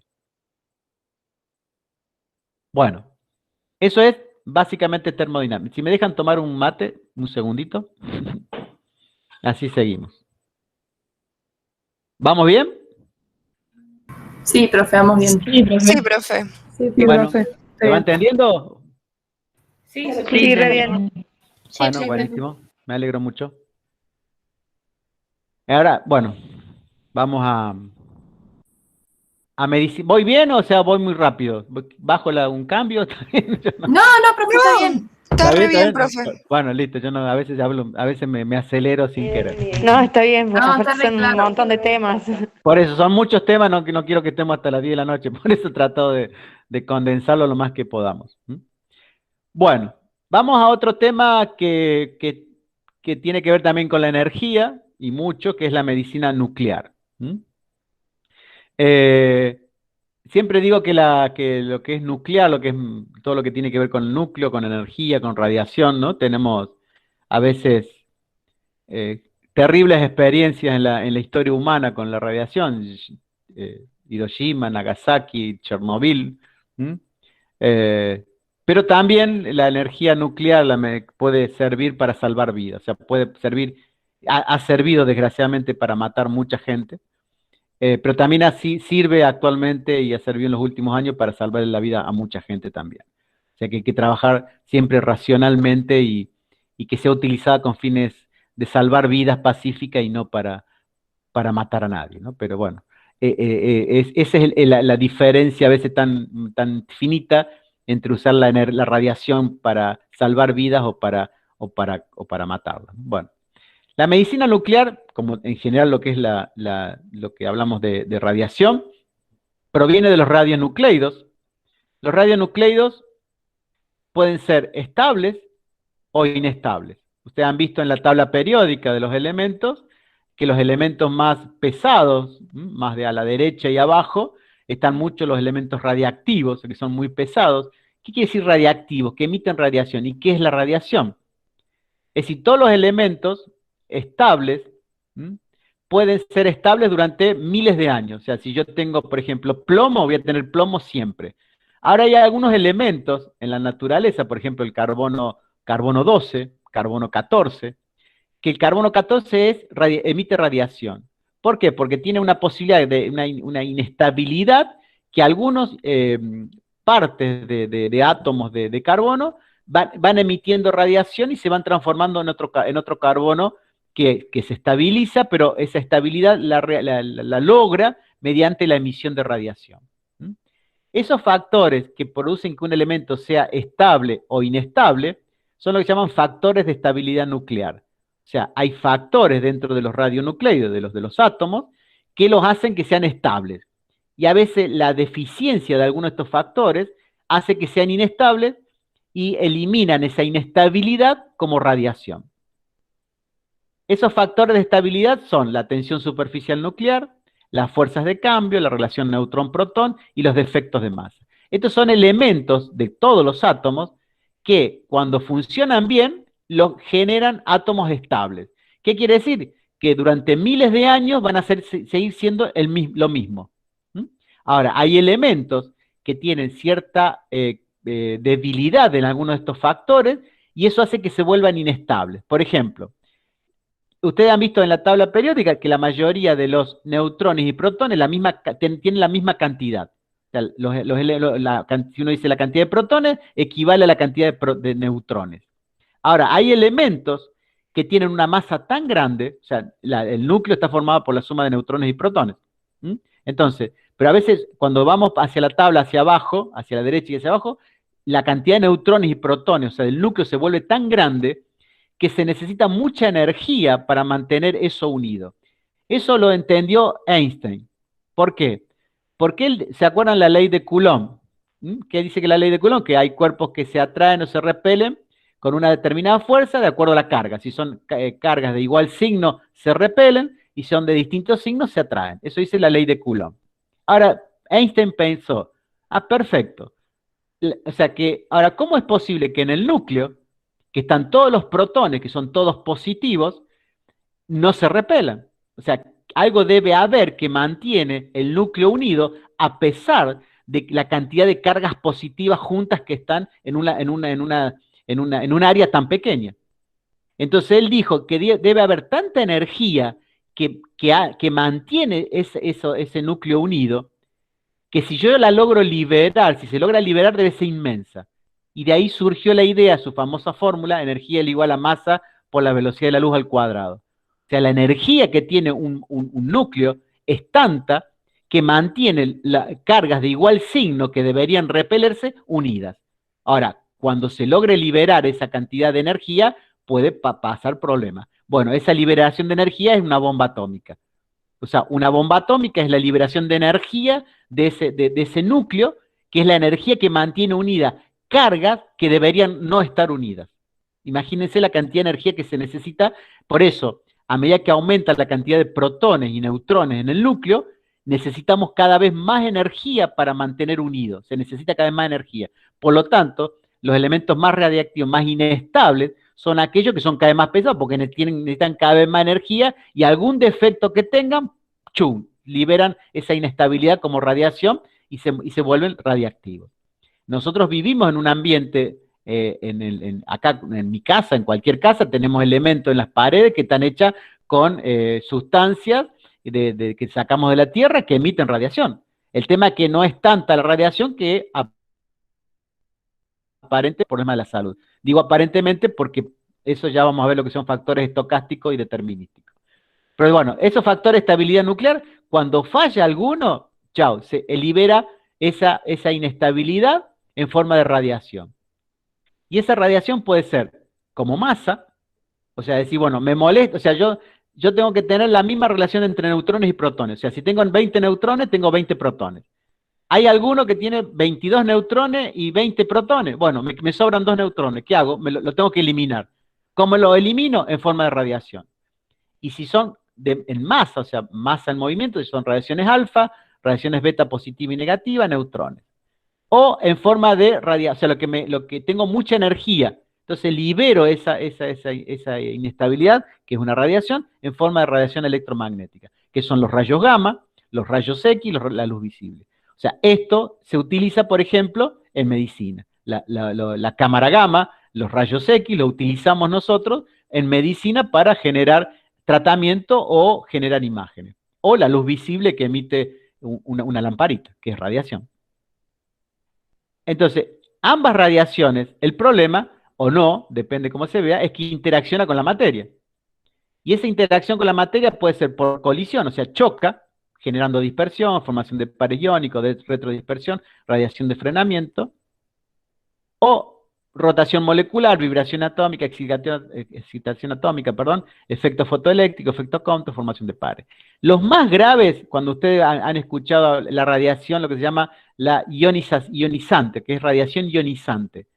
Bueno, eso es básicamente termodinámica. Si me dejan tomar un mate, un segundito. Así seguimos. ¿Vamos bien? Sí, profe, vamos bien. Sí, profe. Sí, Bueno, profe. ¿se va entendiendo? Sí, Sí, re bien. Bueno, buenísimo. Me alegro mucho. Ahora, bueno, vamos a medicina. ¿Voy bien o sea voy muy rápido? ¿Bajo un cambio? No, profe, está bien. Está re bien, ¿Está profe. Bueno, listo, yo no, a veces hablo, a veces me acelero sin querer. No, está bien, No, aparte está re son un claro. montón de temas. Por eso, son muchos temas, no, que no quiero que estemos hasta las 10 de la noche, por eso trato de condensarlo lo más que podamos. ¿Mm? Bueno, vamos a otro tema que tiene que ver también con la energía, y mucho, que es la medicina nuclear. ¿Mm? Eh, Siempre digo que lo que es nuclear, lo que es todo lo que tiene que ver con el núcleo, con energía, con radiación, ¿no? Tenemos a veces eh, terribles experiencias en la historia humana con la radiación. Hiroshima, Nagasaki, Chernobyl. ¿Mm? Eh, pero también la energía nuclear puede servir para salvar vidas. O sea, puede servir, ha servido desgraciadamente para matar mucha gente. Pero también así sirve actualmente y ha servido en los últimos años para salvar la vida a mucha gente también. O sea que hay que trabajar siempre racionalmente y que sea utilizada con fines de salvar vidas pacíficas y no para matar a nadie, ¿no? Pero bueno, esa es la diferencia a veces tan finita entre usar la radiación para salvar vidas o para matarlas, ¿no? Bueno. La medicina nuclear, como en general lo que es lo que hablamos de radiación, proviene de los radionucleidos. Los radionucleidos pueden ser estables o inestables. Ustedes han visto en la tabla periódica de los elementos que los elementos más pesados, más de a la derecha y abajo, están muchos los elementos radiactivos, que son muy pesados. ¿Qué quiere decir radiactivos? Que emiten radiación. ¿Y qué es la radiación? Es decir, todos los elementos estables pueden ser estables durante miles de años. O sea, si yo tengo, por ejemplo, plomo, voy a tener plomo siempre. Ahora hay algunos elementos en la naturaleza, por ejemplo, el carbono 12, carbono 14, que el carbono 14 emite radiación. ¿Por qué? Porque tiene una posibilidad de una inestabilidad que algunos partes de átomos de carbono van emitiendo radiación y se van transformando en otro carbono que se estabiliza, pero esa estabilidad la logra mediante la emisión de radiación. ¿Mm? Esos factores que producen que un elemento sea estable o inestable son lo que llaman factores de estabilidad nuclear. O sea, hay factores dentro de los radionucleidos, de los átomos, que los hacen que sean estables. Y a veces la deficiencia de algunos de estos factores hace que sean inestables y eliminan esa inestabilidad como radiación. Esos factores de estabilidad son la tensión superficial nuclear, las fuerzas de cambio, la relación neutrón-protón y los defectos de masa. Estos son elementos de todos los átomos que cuando funcionan bien, generan átomos estables. ¿Qué quiere decir? Que durante miles de años van a seguir siendo lo mismo. ¿Mm? Ahora, hay elementos que tienen cierta debilidad en algunos de estos factores y eso hace que se vuelvan inestables. Por ejemplo, ustedes han visto en la tabla periódica que la mayoría de los neutrones y protones tienen la misma cantidad. O sea, si uno dice la cantidad de protones, equivale a la cantidad de neutrones. Ahora, hay elementos que tienen una masa tan grande, o sea, el núcleo está formado por la suma de neutrones y protones. ¿Mm? Entonces, pero a veces cuando vamos hacia la tabla, hacia abajo, hacia la derecha y hacia abajo, la cantidad de neutrones y protones, o sea, el núcleo se vuelve tan grande que se necesita mucha energía para mantener eso unido. Eso lo entendió Einstein. ¿Por qué? Porque ¿se acuerdan la ley de Coulomb? ¿Qué dice que la ley de Coulomb? Que hay cuerpos que se atraen o se repelen con una determinada fuerza de acuerdo a la carga. Si son cargas de igual signo, se repelen, y si son de distintos signos, se atraen. Eso dice la ley de Coulomb. Ahora, Einstein pensó, perfecto. O sea que, ahora, ¿cómo es posible que en el núcleo, que están todos los protones, que son todos positivos, no se repelan? O sea, algo debe haber que mantiene el núcleo unido a pesar de la cantidad de cargas positivas juntas que están en un área tan pequeña. Entonces él dijo que debe haber tanta energía que mantiene ese núcleo unido, que si yo la logro liberar, si se logra liberar, debe ser inmensa. Y de ahí surgió la idea, su famosa fórmula, energía es igual a masa por la velocidad de la luz al cuadrado. O sea, la energía que tiene un núcleo es tanta que mantiene cargas de igual signo que deberían repelerse unidas. Ahora, cuando se logre liberar esa cantidad de energía, puede pasar problemas. Bueno, esa liberación de energía es una bomba atómica. O sea, una bomba atómica es la liberación de energía de ese núcleo, que es la energía que mantiene unidas cargas que deberían no estar unidas. Imagínense la cantidad de energía que se necesita. Por eso, a medida que aumenta la cantidad de protones y neutrones en el núcleo, necesitamos cada vez más energía para mantener unidos. Se necesita cada vez más energía. Por lo tanto, los elementos más radiactivos, más inestables, son aquellos que son cada vez más pesados porque necesitan cada vez más energía y algún defecto que tengan, ¡chum!, liberan esa inestabilidad como radiación y se vuelven radiactivos. Nosotros vivimos en un ambiente, acá en mi casa, en cualquier casa, tenemos elementos en las paredes que están hechas con sustancias que sacamos de la Tierra que emiten radiación. El tema es que no es tanta la radiación que aparente problema de la salud. Digo aparentemente porque eso ya vamos a ver lo que son factores estocásticos y determinísticos. Pero bueno, esos factores de estabilidad nuclear, cuando falla alguno, chao, se libera esa inestabilidad en forma de radiación. Y esa radiación puede ser como masa, o sea, decir, bueno, me molesta, o sea, yo tengo que tener la misma relación entre neutrones y protones. O sea, si tengo 20 neutrones, tengo 20 protones. Hay alguno que tiene 22 neutrones y 20 protones. Bueno, me sobran 2 neutrones. ¿Qué hago? Lo tengo que eliminar. ¿Cómo lo elimino? En forma de radiación. Y si son en masa, o sea, masa en movimiento, si son radiaciones alfa, radiaciones beta positiva y negativa, neutrones. O en forma de radiación, o sea, lo que tengo mucha energía. Entonces libero esa inestabilidad, que es una radiación, en forma de radiación electromagnética, que son los rayos gamma, los rayos X y la luz visible. O sea, esto se utiliza, por ejemplo, en medicina. La cámara gamma, los rayos X, lo utilizamos nosotros en medicina para generar tratamiento o generar imágenes. O la luz visible que emite una lamparita, que es radiación. Entonces, ambas radiaciones, el problema, o no, depende cómo se vea, es que interacciona con la materia. Y esa interacción con la materia puede ser por colisión, o sea, choca, generando dispersión, formación de pares iónicos, de retrodispersión, radiación de frenamiento, o rotación molecular, vibración atómica, excitación atómica, perdón, efecto fotoeléctrico, efecto Compton, formación de pares. Los más graves, cuando ustedes han escuchado la radiación, lo que se llama la ionizante, que es radiación ionizante.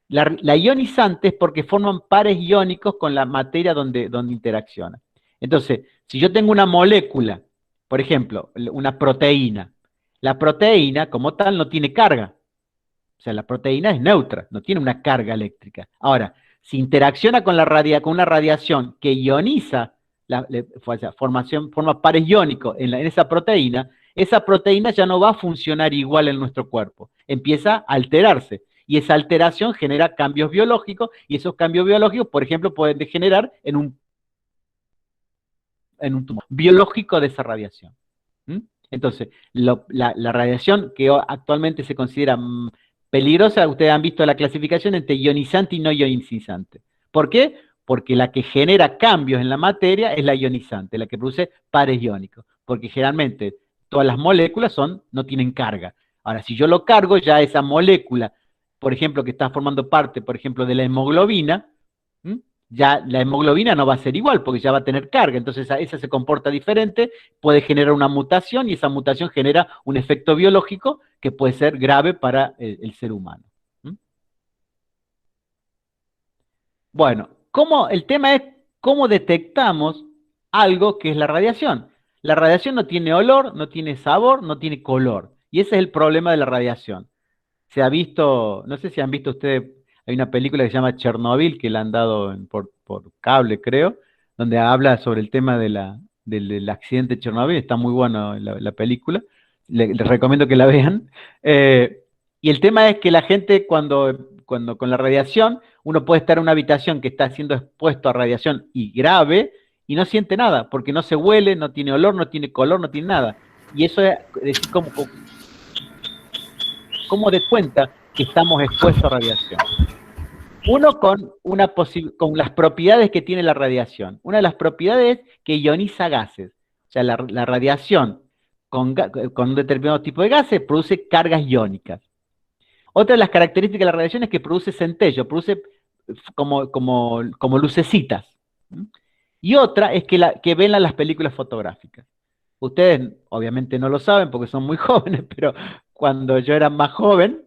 La ionizante es porque forman pares iónicos con la materia donde interacciona. Entonces, si yo tengo una molécula, por ejemplo, una proteína, la proteína como tal no tiene carga. O sea, la proteína es neutra, no tiene una carga eléctrica. Ahora, si interacciona con una radiación que ioniza, forma pares iónicos en esa proteína ya no va a funcionar igual en nuestro cuerpo. Empieza a alterarse. Y esa alteración genera cambios biológicos, y esos cambios biológicos, por ejemplo, pueden degenerar en un tumor biológico de esa radiación. Entonces, la radiación que actualmente se considera peligrosa, ustedes han visto la clasificación entre ionizante y no ionizante. ¿Por qué? Porque la que genera cambios en la materia es la ionizante, la que produce pares iónicos, porque generalmente todas las moléculas no tienen carga. Ahora, si yo lo cargo, ya esa molécula, por ejemplo, que está formando parte, por ejemplo, de la hemoglobina, ya la hemoglobina no va a ser igual, porque ya va a tener carga, entonces esa se comporta diferente, puede generar una mutación, y esa mutación genera un efecto biológico que puede ser grave para el ser humano. Bueno, el tema es cómo detectamos algo que es la radiación. La radiación no tiene olor, no tiene sabor, no tiene color, y ese es el problema de la radiación. se ha visto, no sé si han visto ustedes, hay una película que se llama Chernobyl, que la han dado por cable, creo, donde habla sobre el tema del accidente de Chernobyl, está muy bueno la película, les recomiendo que la vean. Eh, y el tema es que la gente cuando con la radiación, uno puede estar en una habitación que está siendo expuesto a radiación y grave, y no siente nada, porque no se huele, no tiene olor, no tiene color, no tiene nada. Y eso es decir, cómo de cuenta que estamos expuestos a radiación. Uno con las propiedades que tiene la radiación. Una de las propiedades es que ioniza gases. O sea, la radiación con un determinado tipo de gases produce cargas iónicas. Otra de las características de la radiación es que produce centello, produce como lucecitas. Y otra es que velan las películas fotográficas. Ustedes obviamente no lo saben porque son muy jóvenes, pero cuando yo era más joven,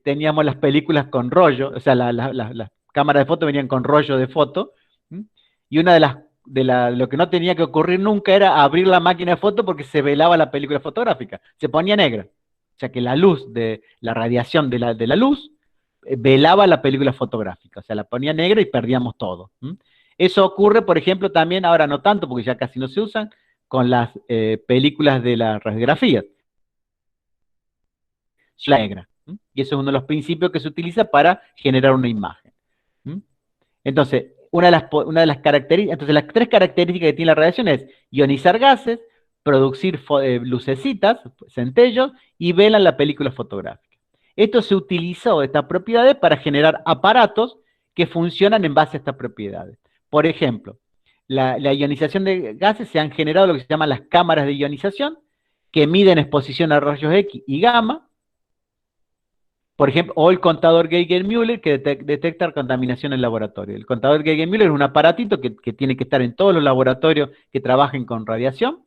teníamos las películas con rollo, o sea, las cámaras de foto venían con rollo de foto, ¿m? Y una lo que no tenía que ocurrir nunca era abrir la máquina de foto porque se velaba la película fotográfica, se ponía negra. O sea que la luz de la radiación de la luz velaba la película fotográfica, o sea, la ponía negra y perdíamos todo. ¿M? Eso ocurre, por ejemplo, también, ahora no tanto porque ya casi no se usan, con las películas de la radiografía, la negra. Y eso es uno de los principios que se utiliza para generar una imagen. Entonces, una de las características, entonces las tres características que tiene la radiación es ionizar gases, producir lucecitas, centellos, y velan la película fotográfica. Esto se utilizó, estas propiedades, para generar aparatos que funcionan en base a estas propiedades. Por ejemplo, la ionización de gases se han generado lo que se llaman las cámaras de ionización, que miden exposición a rayos X y gamma, por ejemplo, o el contador Geiger-Müller que detecta contaminación en laboratorio. El contador Geiger-Müller es un aparatito que tiene que estar en todos los laboratorios que trabajen con radiación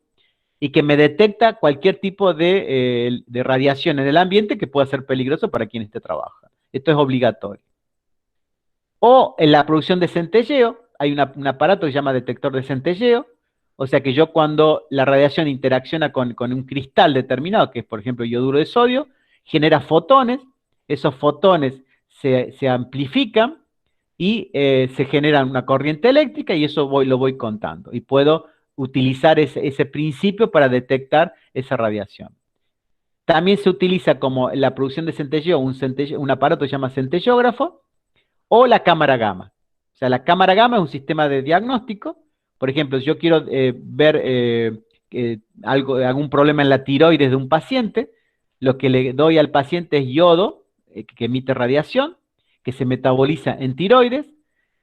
y que me detecta cualquier tipo de radiación en el ambiente que pueda ser peligroso para quien esté trabajando. Esto es obligatorio. O en la producción de centelleo, hay un aparato que se llama detector de centelleo, o sea que yo cuando la radiación interacciona con un cristal determinado, que es por ejemplo yoduro de sodio, genera fotones, esos fotones se amplifican y se genera una corriente eléctrica y eso lo voy contando. Y puedo utilizar ese principio para detectar esa radiación. También se utiliza como la producción de centelleo, un aparato que se llama centellógrafo, o la cámara gamma. O sea, la cámara gamma es un sistema de diagnóstico. Por ejemplo, si yo quiero ver algún problema en la tiroides de un paciente, lo que le doy al paciente es yodo, que emite radiación, que se metaboliza en tiroides.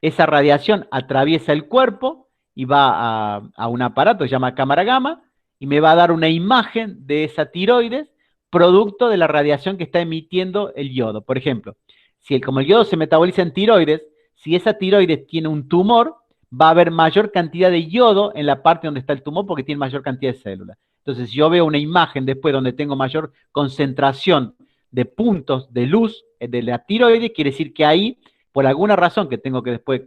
Esa radiación atraviesa el cuerpo y va a un aparato que se llama cámara gamma y me va a dar una imagen de esa tiroides producto de la radiación que está emitiendo el yodo. Por ejemplo, como el yodo se metaboliza en tiroides, si esa tiroides tiene un tumor, va a haber mayor cantidad de yodo en la parte donde está el tumor porque tiene mayor cantidad de células. Entonces, si yo veo una imagen después donde tengo mayor concentración de puntos de luz de la tiroides, quiere decir que ahí, por alguna razón que tengo que después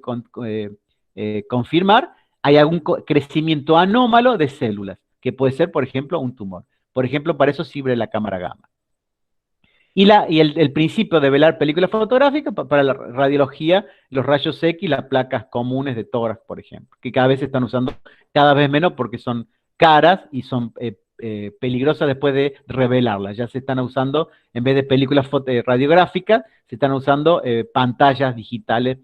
confirmar, hay algún crecimiento anómalo de células, que puede ser, por ejemplo, un tumor. Por ejemplo, para eso sirve la cámara gamma. Y el principio de velar películas fotográficas para la radiología, los rayos X y las placas comunes de tórax, por ejemplo, que cada vez se están usando cada vez menos porque son caras y son peligrosas después de revelarlas. Ya se están usando, en vez de películas radiográficas, se están usando pantallas digitales,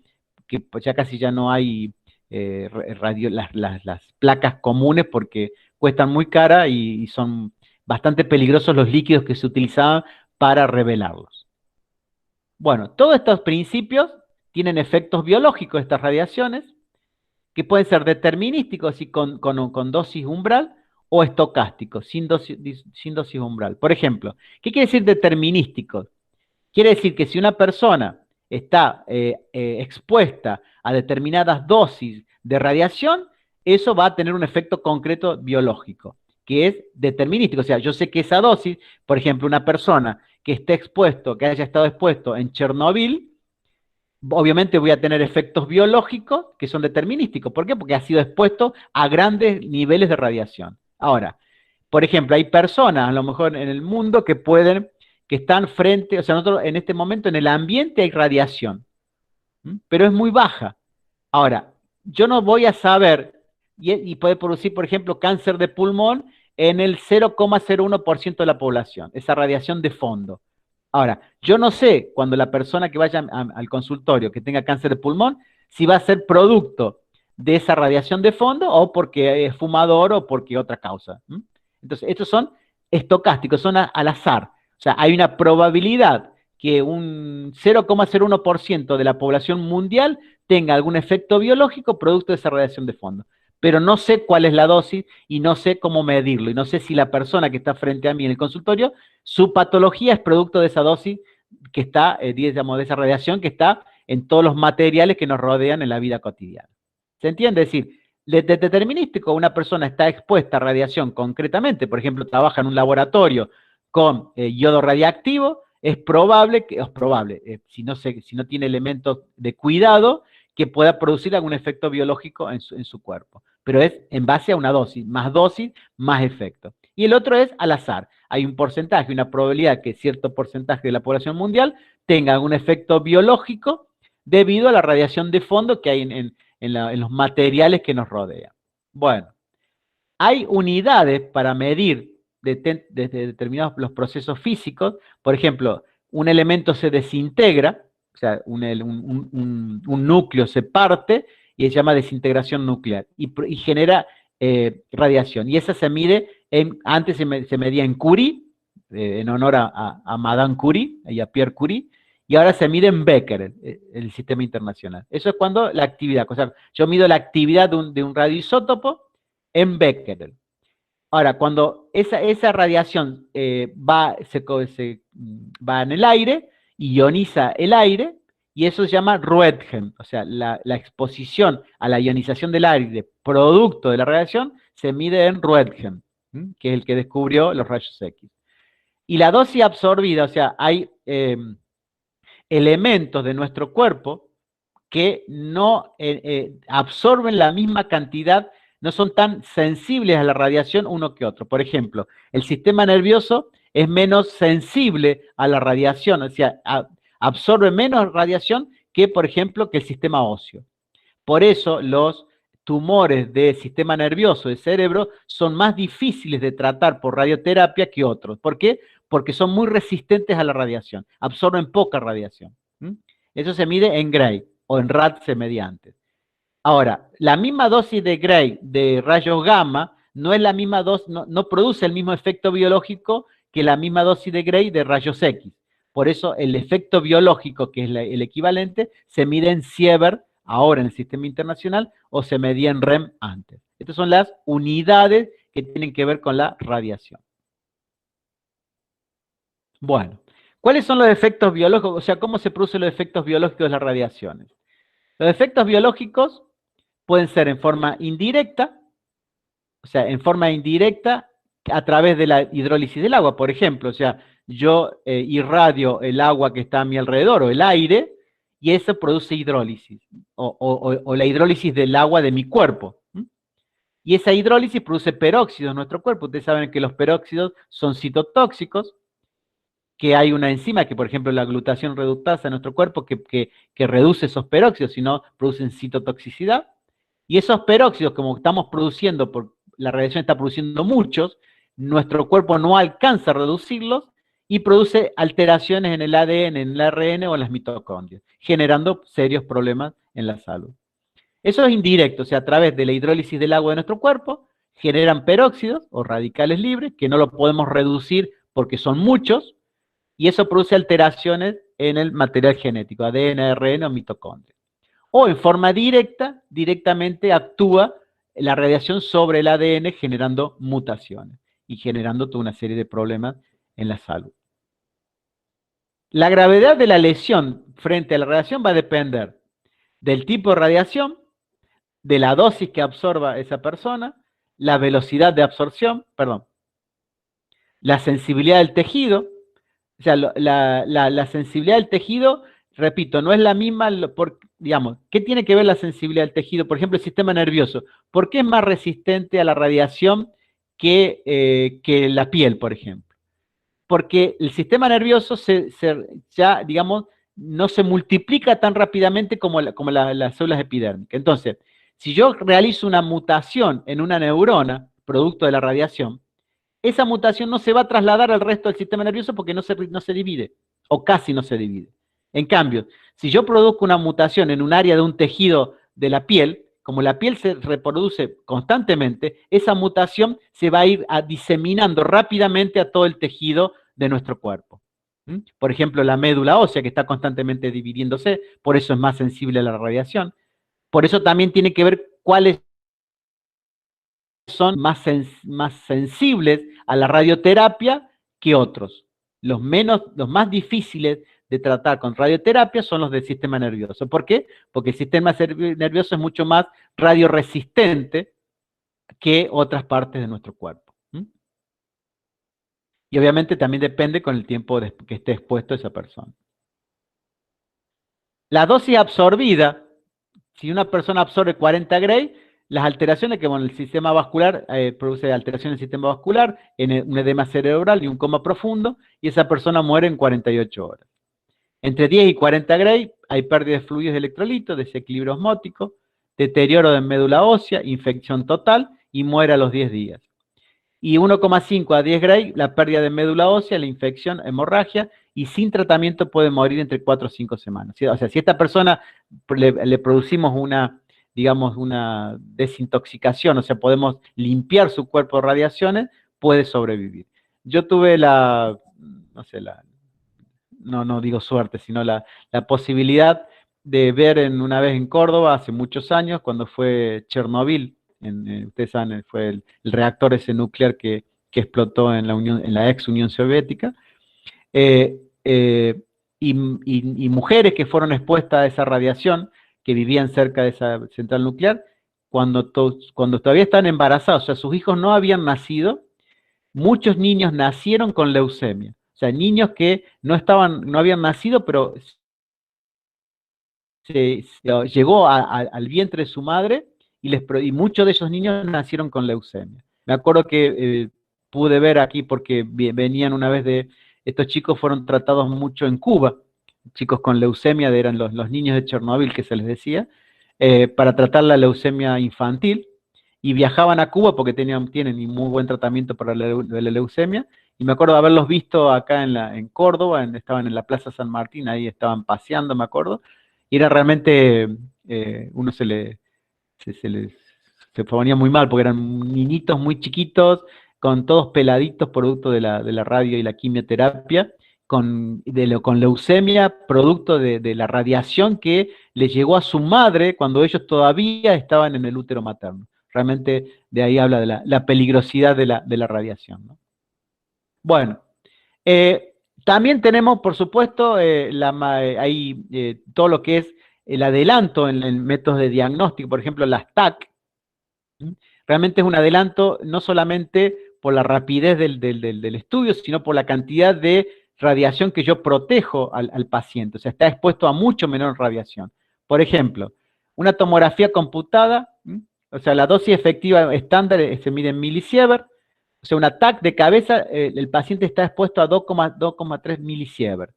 que pues ya casi ya no hay las placas comunes porque cuestan muy cara y son bastante peligrosos los líquidos que se utilizaban para revelarlos. Bueno, todos estos principios tienen efectos biológicos, estas radiaciones, que pueden ser determinísticos y con dosis umbral, o estocásticos, sin dosis umbral. Por ejemplo, ¿qué quiere decir determinísticos? Quiere decir que si una persona está expuesta a determinadas dosis de radiación, eso va a tener un efecto concreto biológico, que es determinístico. O sea, yo sé que esa dosis, por ejemplo, una persona que esté expuesto, que haya estado expuesto en Chernobyl, obviamente voy a tener efectos biológicos que son determinísticos. ¿Por qué? Porque ha sido expuesto a grandes niveles de radiación. Ahora, por ejemplo, hay personas a lo mejor en el mundo que pueden que están frente, o sea, nosotros en este momento en el ambiente hay radiación, pero es muy baja. Ahora, yo no voy a saber, y puede producir, por ejemplo, cáncer de pulmón en el 0,01% de la población, esa radiación de fondo. Ahora, yo no sé cuando la persona que vaya al consultorio que tenga cáncer de pulmón, si va a ser producto de esa radiación de fondo o porque es fumador o porque otra causa. Entonces, estos son estocásticos, son al azar. O sea, hay una probabilidad que un 0,01% de la población mundial tenga algún efecto biológico producto de esa radiación de fondo. Pero no sé cuál es la dosis y no sé cómo medirlo. Y no sé si la persona que está frente a mí en el consultorio, su patología es producto de esa dosis que está, digamos, de esa radiación que está en todos los materiales que nos rodean en la vida cotidiana. ¿Se entiende? Es decir, determinístico, una persona está expuesta a radiación concretamente, por ejemplo, trabaja en un laboratorio con yodo radiactivo, es probable, si no tiene elementos de cuidado, que pueda producir algún efecto biológico en su cuerpo. Pero es en base a una dosis, más efecto. Y el otro es al azar. Hay un porcentaje, una probabilidad que cierto porcentaje de la población mundial tenga algún efecto biológico debido a la radiación de fondo que hay en los materiales que nos rodean. Bueno, hay unidades para medir desde determinados los procesos físicos. Por ejemplo, un elemento se desintegra, o sea, un núcleo se parte y se llama desintegración nuclear y genera radiación. Y esa se mide, antes se medía en Curie, en honor a Madame Curie y a Pierre Curie, y ahora se mide en Becquerel, el sistema internacional. Eso es cuando la actividad, o sea, yo mido la actividad de un radioisótopo en Becquerel. Ahora, cuando esa radiación va en el aire, ioniza el aire, y eso se llama Roentgen, o sea, la exposición a la ionización del aire producto de la radiación se mide en Roentgen, que es el que descubrió los rayos X. Y la dosis absorbida, o sea, hay elementos de nuestro cuerpo que no absorben la misma cantidad, no son tan sensibles a la radiación uno que otro. Por ejemplo, el sistema nervioso es menos sensible a la radiación, o sea, absorbe menos radiación que, por ejemplo, que el sistema óseo. Por eso los tumores de sistema nervioso, de cerebro, son más difíciles de tratar por radioterapia que otros. ¿Por qué? Porque son muy resistentes a la radiación, absorben poca radiación. Eso se mide en Gray o en RAD se medía antes. Ahora, la misma dosis de Gray de rayos gamma no es la misma dosis, no produce el mismo efecto biológico que la misma dosis de Gray de rayos X. Por eso el efecto biológico, que es el equivalente, se mide en Sievert ahora en el sistema internacional o se medía en REM antes. Estas son las unidades que tienen que ver con la radiación. Bueno, ¿cuáles son los efectos biológicos? O sea, ¿cómo se producen los efectos biológicos de las radiaciones? Los efectos biológicos pueden ser en forma indirecta, o sea, en forma indirecta a través de la hidrólisis del agua, por ejemplo. O sea, yo irradio el agua que está a mi alrededor o el aire y eso produce hidrólisis o la hidrólisis del agua de mi cuerpo. Y esa hidrólisis produce peróxidos en nuestro cuerpo. Ustedes saben que los peróxidos son citotóxicos, que hay una enzima que, por ejemplo, la glutación reductasa en nuestro cuerpo que reduce esos peróxidos, si no producen citotoxicidad. Y esos peróxidos, como estamos produciendo, la radiación está produciendo muchos, nuestro cuerpo no alcanza a reducirlos y produce alteraciones en el ADN, en el ARN o en las mitocondrias, generando serios problemas en la salud. Eso es indirecto, o sea, a través de la hidrólisis del agua de nuestro cuerpo, generan peróxidos o radicales libres, que no lo podemos reducir porque son muchos, y eso produce alteraciones en el material genético, ADN, ARN o mitocondria. O en forma directa, directamente actúa la radiación sobre el ADN generando mutaciones y generando toda una serie de problemas en la salud. La gravedad de la lesión frente a la radiación va a depender del tipo de radiación, de la dosis que absorba esa persona, la velocidad de absorción, la sensibilidad del tejido. O sea, la sensibilidad del tejido, repito, no es la misma, digamos, ¿qué tiene que ver la sensibilidad del tejido? Por ejemplo, el sistema nervioso. ¿Por qué es más resistente a la radiación que la piel, por ejemplo? porque el sistema nervioso ya, digamos, no se multiplica tan rápidamente como las células epidérmicas. Entonces, si yo realizo una mutación en una neurona, producto de la radiación, esa mutación no se va a trasladar al resto del sistema nervioso porque no se divide, o casi no se divide. En cambio, si yo produzco una mutación en un área de un tejido de la piel, como la piel se reproduce constantemente, esa mutación se va a ir diseminando rápidamente a todo el tejido de nuestro cuerpo. Por ejemplo, la médula ósea, que está constantemente dividiéndose, por eso es más sensible a la radiación. Por eso también tiene que ver cuáles son más sensibles a la radioterapia que otros. Los más difíciles de tratar con radioterapia son los del sistema nervioso. ¿Por qué? Porque el sistema nervioso es mucho más radioresistente que otras partes de nuestro cuerpo. Y obviamente también depende con el tiempo que esté expuesto esa persona. La dosis absorbida, si una persona absorbe 40 Gray, las alteraciones que, bueno, el sistema vascular produce alteraciones del sistema vascular, un edema cerebral y un coma profundo, y esa persona muere en 48 horas. Entre 10 y 40 Gray hay pérdida de fluidos y electrolitos, desequilibrio osmótico, deterioro de médula ósea, infección total y muere a los 10 días. Y 1,5 a 10 Gray, la pérdida de médula ósea, la infección, hemorragia, y sin tratamiento puede morir entre 4 o 5 semanas. O sea, si a esta persona le producimos digamos, una desintoxicación, o sea, podemos limpiar su cuerpo de radiaciones, puede sobrevivir. Yo tuve no digo suerte, sino la posibilidad de ver una vez en Córdoba, hace muchos años, cuando fue Chernobyl, ustedes saben, fue el reactor ese nuclear que explotó en la ex Unión Soviética, y mujeres que fueron expuestas a esa radiación, que vivían cerca de esa central nuclear, cuando todavía estaban embarazados, o sea, sus hijos no habían nacido, muchos niños nacieron con leucemia. O sea, niños que no habían nacido, pero llegó al vientre de su madre y muchos de esos niños nacieron con leucemia. Me acuerdo que pude ver aquí, porque venían una vez estos chicos fueron tratados mucho en Cuba, chicos con leucemia, eran los niños de Chernobyl que se les decía, para tratar la leucemia infantil, y viajaban a Cuba porque tienen muy buen tratamiento para la leucemia, y me acuerdo de haberlos visto acá en Córdoba, estaban en la Plaza San Martín, ahí estaban paseando, me acuerdo, y era realmente, uno se ponía muy mal, porque eran niñitos muy chiquitos, con todos peladitos, producto de la radio y la quimioterapia, con leucemia, producto de la radiación que le llegó a su madre cuando ellos todavía estaban en el útero materno. Realmente de ahí habla de la peligrosidad de la radiación, ¿no? Bueno, también tenemos, por supuesto, todo lo que es el adelanto en métodos de diagnóstico, por ejemplo, las TAC. Realmente es un adelanto no solamente por la rapidez del estudio, sino por la cantidad de radiación que yo protejo al paciente. O sea, está expuesto a mucho menor radiación. Por ejemplo, una tomografía computada, o sea, la dosis efectiva estándar se mide en milisievert. O sea, un TAC de cabeza, el paciente está expuesto a 2,3 milisievert.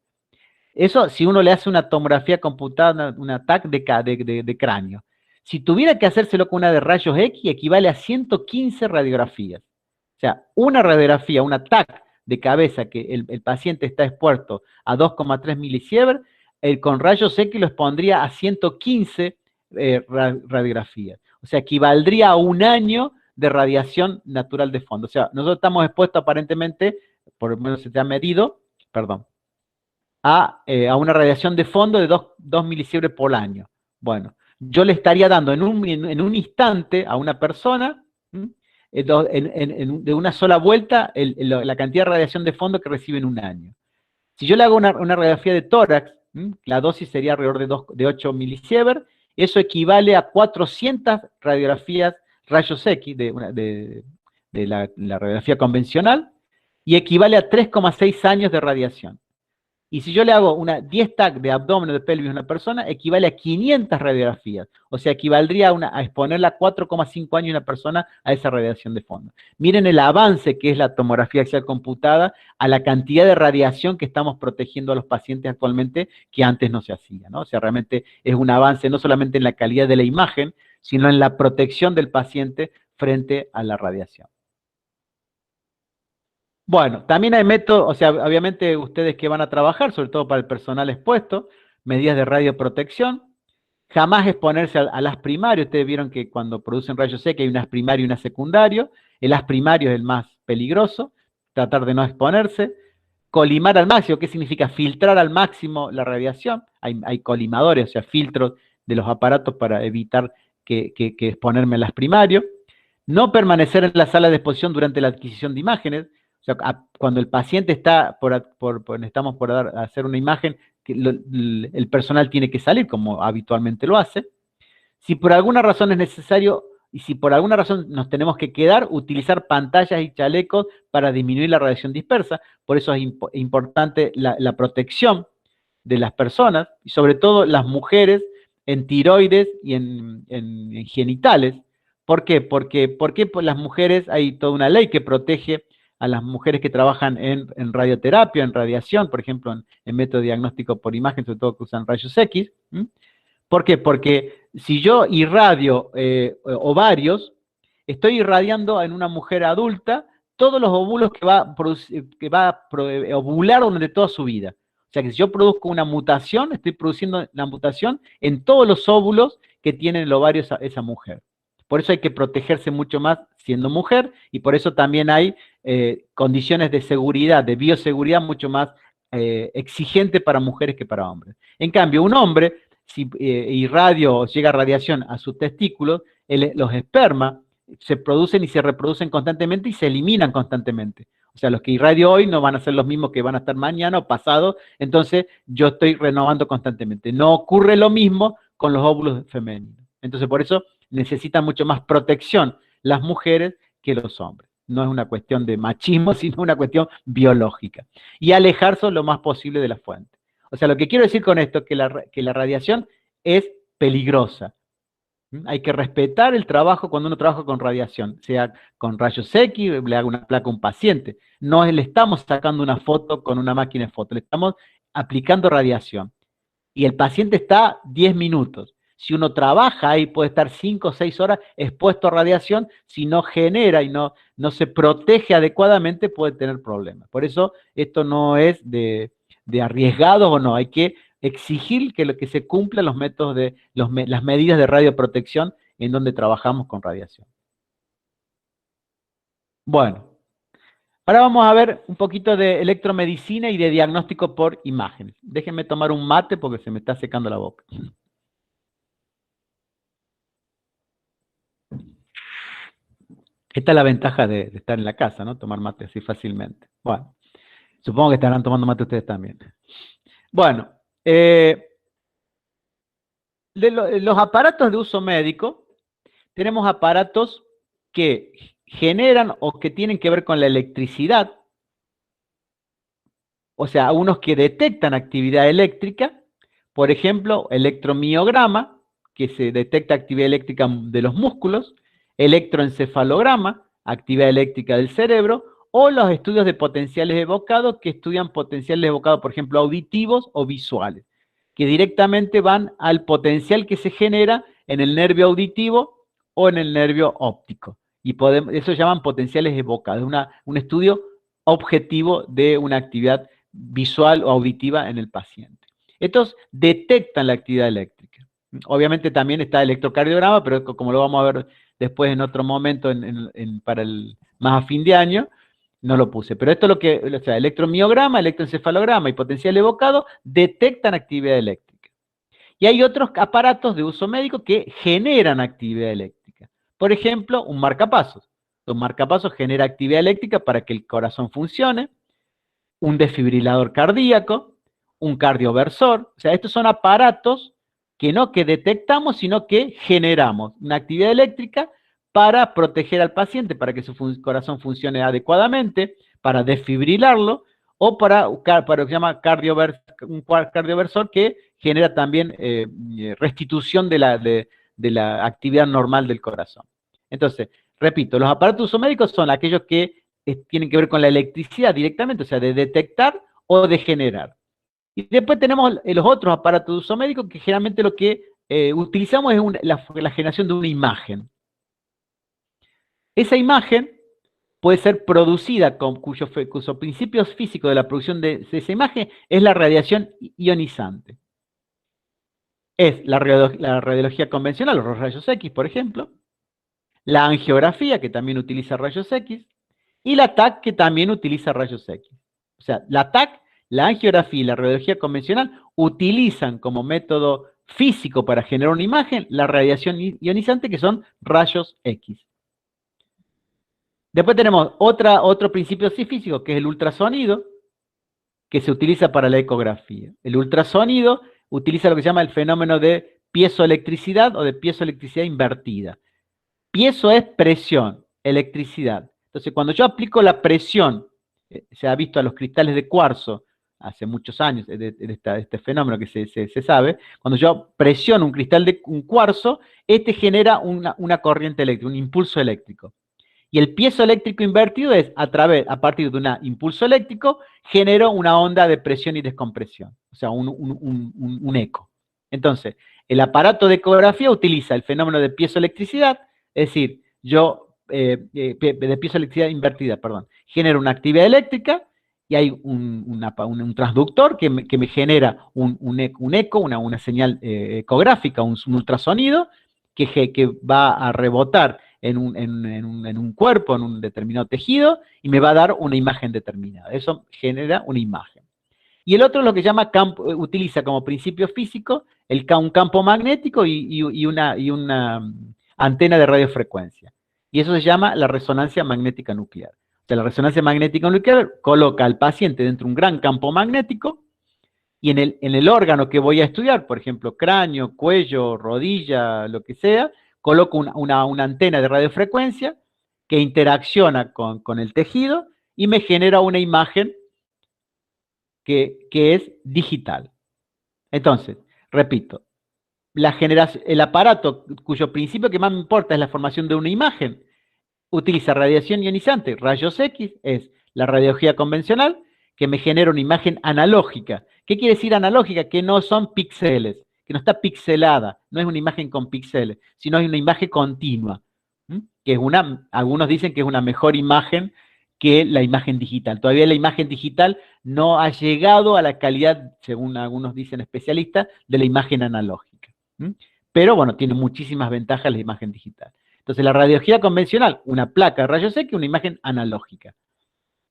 Eso si uno le hace una tomografía computada, una TAC de cráneo. Si tuviera que hacérselo con una de rayos X, equivale a 115 radiografías. O sea, una radiografía, una TAC de cabeza que el paciente está expuesto a 2,3 milisievert, con rayos X lo expondría a 115 radiografías. O sea, equivaldría a un año de radiación natural de fondo. O sea, nosotros estamos expuestos aparentemente, por lo menos se te ha medido, a una radiación de fondo de 2 milisievert por año. Bueno, yo le estaría dando en un instante a una persona, de una sola vuelta, la cantidad de radiación de fondo que recibe en un año. Si yo le hago una radiografía de tórax, la dosis sería alrededor de 8 milisievert, eso equivale a 400 radiografías rayos X de la radiografía convencional, y equivale a 3,6 años de radiación. Y si yo le hago 10 TAC de abdomen o de pelvis a una persona, equivale a 500 radiografías. O sea, equivaldría a exponerla 4,5 años a una persona a esa radiación de fondo. Miren el avance que es la tomografía axial computada a la cantidad de radiación que estamos protegiendo a los pacientes actualmente que antes no se hacía, ¿no? O sea, realmente es un avance no solamente en la calidad de la imagen, sino en la protección del paciente frente a la radiación. Bueno, también hay métodos, o sea, obviamente ustedes que van a trabajar, sobre todo para el personal expuesto, medidas de radioprotección, jamás exponerse a las primarias. Ustedes vieron que cuando producen rayos X hay un as primario y un as secundario. El as primario es el más peligroso, tratar de no exponerse. Colimar al máximo, ¿qué significa? Filtrar al máximo la radiación. Hay colimadores, o sea, filtros de los aparatos para evitar que exponerme al as primario. No permanecer en la sala de exposición durante la adquisición de imágenes. O sea, cuando el paciente está estamos por hacer una imagen, el personal tiene que salir, como habitualmente lo hace. Si por alguna razón es necesario, y si por alguna razón nos tenemos que quedar, utilizar pantallas y chalecos para disminuir la radiación dispersa. Por eso es importante la protección de las personas, y sobre todo las mujeres en tiroides y en genitales. ¿Por qué? Porque por las mujeres hay toda una ley que protege a las mujeres que trabajan en radioterapia, en radiación, por ejemplo, en método de diagnóstico por imagen, sobre todo que usan rayos X. ¿Por qué? Porque si yo irradio ovarios, estoy irradiando en una mujer adulta todos los óvulos que va a ovular durante toda su vida. O sea que si yo produzco una mutación, estoy produciendo la mutación en todos los óvulos que tiene el ovario esa mujer. Por eso hay que protegerse mucho más siendo mujer, y por eso también hay condiciones de seguridad, de bioseguridad mucho más exigente para mujeres que para hombres. En cambio, un hombre, si irradio o llega radiación a sus testículos, los espermas se producen y se reproducen constantemente y se eliminan constantemente. O sea, los que irradio hoy no van a ser los mismos que van a estar mañana o pasado, entonces yo estoy renovando constantemente. No ocurre lo mismo con los óvulos femeninos. Entonces, por eso necesitan mucho más protección las mujeres que los hombres. No es una cuestión de machismo, sino una cuestión biológica. Y alejarse lo más posible de la fuente. O sea, lo que quiero decir con esto es que la radiación es peligrosa. Hay que respetar el trabajo cuando uno trabaja con radiación, sea con rayos X, le haga una placa a un paciente. No le estamos sacando una foto con una máquina de foto, le estamos aplicando radiación. Y el paciente está 10 minutos. Si uno trabaja ahí, puede estar 5 o 6 horas expuesto a radiación. Si no genera y no se protege adecuadamente, puede tener problemas. Por eso, esto no es de arriesgados o no. Hay que exigir que se cumplan los métodos las medidas de radioprotección en donde trabajamos con radiación. Bueno, ahora vamos a ver un poquito de electromedicina y de diagnóstico por imágenes. Déjenme tomar un mate porque se me está secando la boca. Esta es la ventaja de estar en la casa, ¿no? Tomar mate así fácilmente. Bueno, supongo que estarán tomando mate ustedes también. Bueno, los aparatos de uso médico, tenemos aparatos que generan o que tienen que ver con la electricidad, o sea, unos que detectan actividad eléctrica, por ejemplo, electromiograma, que se detecta actividad eléctrica de los músculos, electroencefalograma, actividad eléctrica del cerebro, o los estudios de potenciales evocados, que estudian potenciales evocados, por ejemplo, auditivos o visuales, que directamente van al potencial que se genera en el nervio auditivo o en el nervio óptico. Y eso se llaman potenciales evocados, un estudio objetivo de una actividad visual o auditiva en el paciente. Estos detectan la actividad eléctrica. Obviamente también está el electrocardiograma, pero como lo vamos a ver después en otro momento para más a fin de año, no lo puse. Pero esto es lo que, o sea, electromiograma, electroencefalograma y potencial evocado detectan actividad eléctrica. Y hay otros aparatos de uso médico que generan actividad eléctrica. Por ejemplo, un marcapasos. Un marcapasos genera actividad eléctrica para que el corazón funcione. Un desfibrilador cardíaco, un cardioversor. O sea, estos son aparatos que no que detectamos, sino que generamos una actividad eléctrica para proteger al paciente, para que su corazón funcione adecuadamente, para desfibrilarlo, o para lo que se llama un cardioversor que genera también restitución de la actividad normal del corazón. Entonces, repito, los aparatos usomédicos son aquellos que tienen que ver con la electricidad directamente, o sea, de detectar o de generar. Y después tenemos los otros aparatos usomédicos que generalmente lo que utilizamos es la generación de una imagen. Esa imagen puede ser producida cuyo principio físico de la producción de esa imagen es la radiación ionizante. Es la radiología convencional, los rayos X, por ejemplo, la angiografía, que también utiliza rayos X, y la TAC, que también utiliza rayos X. O sea, la TAC, la angiografía y la radiología convencional utilizan como método físico para generar una imagen la radiación ionizante, que son rayos X. Después tenemos otro principio físico, que es el ultrasonido, que se utiliza para la ecografía. El ultrasonido utiliza lo que se llama el fenómeno de piezoelectricidad o de piezoelectricidad invertida. Piezo es presión, electricidad. Entonces, cuando yo aplico la presión, se ha visto a los cristales de cuarzo, hace muchos años, de este fenómeno que se sabe, cuando yo presiono un cristal de un cuarzo, este genera una corriente eléctrica, un impulso eléctrico. Y el piezo eléctrico invertido es, a partir de un impulso eléctrico, genero una onda de presión y descompresión, o sea, un eco. Entonces, el aparato de ecografía utiliza el fenómeno de piezoelectricidad, es decir, de piezoelectricidad invertida, perdón, genero una actividad eléctrica y hay un transductor que me genera un eco, una señal ecográfica, un ultrasonido, que va a rebotar en un cuerpo, en un determinado tejido, y me va a dar una imagen determinada. Eso genera una imagen. Y el otro es lo que llama utiliza como principio físico un campo magnético y una antena de radiofrecuencia. Y eso se llama la resonancia magnética nuclear. O sea, la resonancia magnética nuclear coloca al paciente dentro de un gran campo magnético y en el órgano que voy a estudiar, por ejemplo, cráneo, cuello, rodilla, lo que sea, coloco una antena de radiofrecuencia que interacciona con el tejido y me genera una imagen que es digital. Entonces, repito, el aparato cuyo principio que más me importa es la formación de una imagen, utiliza radiación ionizante, rayos X, es la radiología convencional, que me genera una imagen analógica. ¿Qué quiere decir analógica? Que no son píxeles, que no está pixelada, no es una imagen con píxeles, sino es una imagen continua, que es algunos dicen que es una mejor imagen que la imagen digital. Todavía la imagen digital no ha llegado a la calidad, según algunos dicen especialistas, de la imagen analógica. Pero bueno, tiene muchísimas ventajas la imagen digital. Entonces la radiología convencional, una placa de rayos X, una imagen analógica.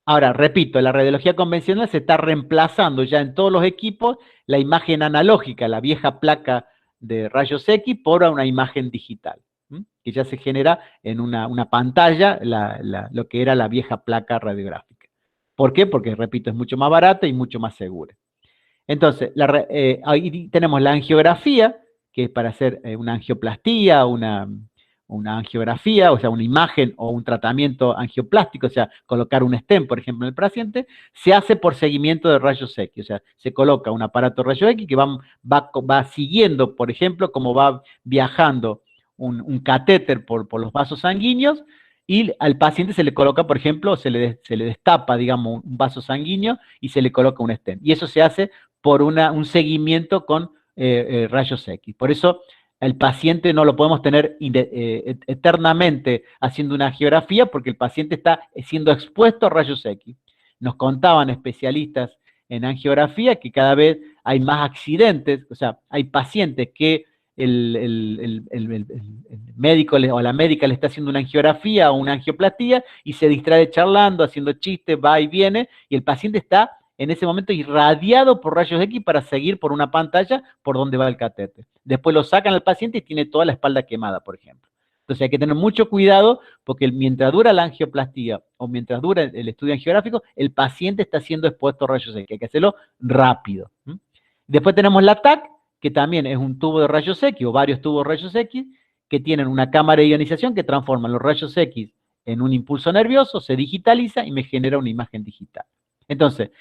Ahora, repito, la radiología convencional se está reemplazando ya en todos los equipos la imagen analógica, la vieja placa de rayos X, por una imagen digital, que ya se genera en una pantalla, lo que era la vieja placa radiográfica. ¿Por qué? Porque, repito, es mucho más barata y mucho más segura. Entonces, ahí tenemos la angiografía, que es para hacer una angioplastía, una angiografía, o sea, una imagen o un tratamiento angioplástico, o sea, colocar un stent, por ejemplo, en el paciente, se hace por seguimiento de rayos X, o sea, se coloca un aparato de rayos X que va siguiendo, por ejemplo, cómo va viajando un catéter por los vasos sanguíneos, y al paciente se le coloca, por ejemplo, se le destapa, digamos, un vaso sanguíneo y se le coloca un stent. Y eso se hace por un seguimiento con rayos X. Por eso el paciente no lo podemos tener eternamente haciendo una angiografía porque el paciente está siendo expuesto a rayos X. Nos contaban especialistas en angiografía que cada vez hay más accidentes, o sea, hay pacientes que el médico o la médica le está haciendo una angiografía o una angioplastía y se distrae charlando, haciendo chistes, va y viene, y el paciente está en ese momento irradiado por rayos X para seguir por una pantalla por donde va el catéter. Después lo sacan al paciente y tiene toda la espalda quemada, por ejemplo. Entonces hay que tener mucho cuidado porque mientras dura la angioplastía o mientras dura el estudio angiográfico, el paciente está siendo expuesto a rayos X. Hay que hacerlo rápido. Después tenemos la TAC, que también es un tubo de rayos X o varios tubos de rayos X que tienen una cámara de ionización que transforma los rayos X en un impulso nervioso, se digitaliza y me genera una imagen digital. Entonces,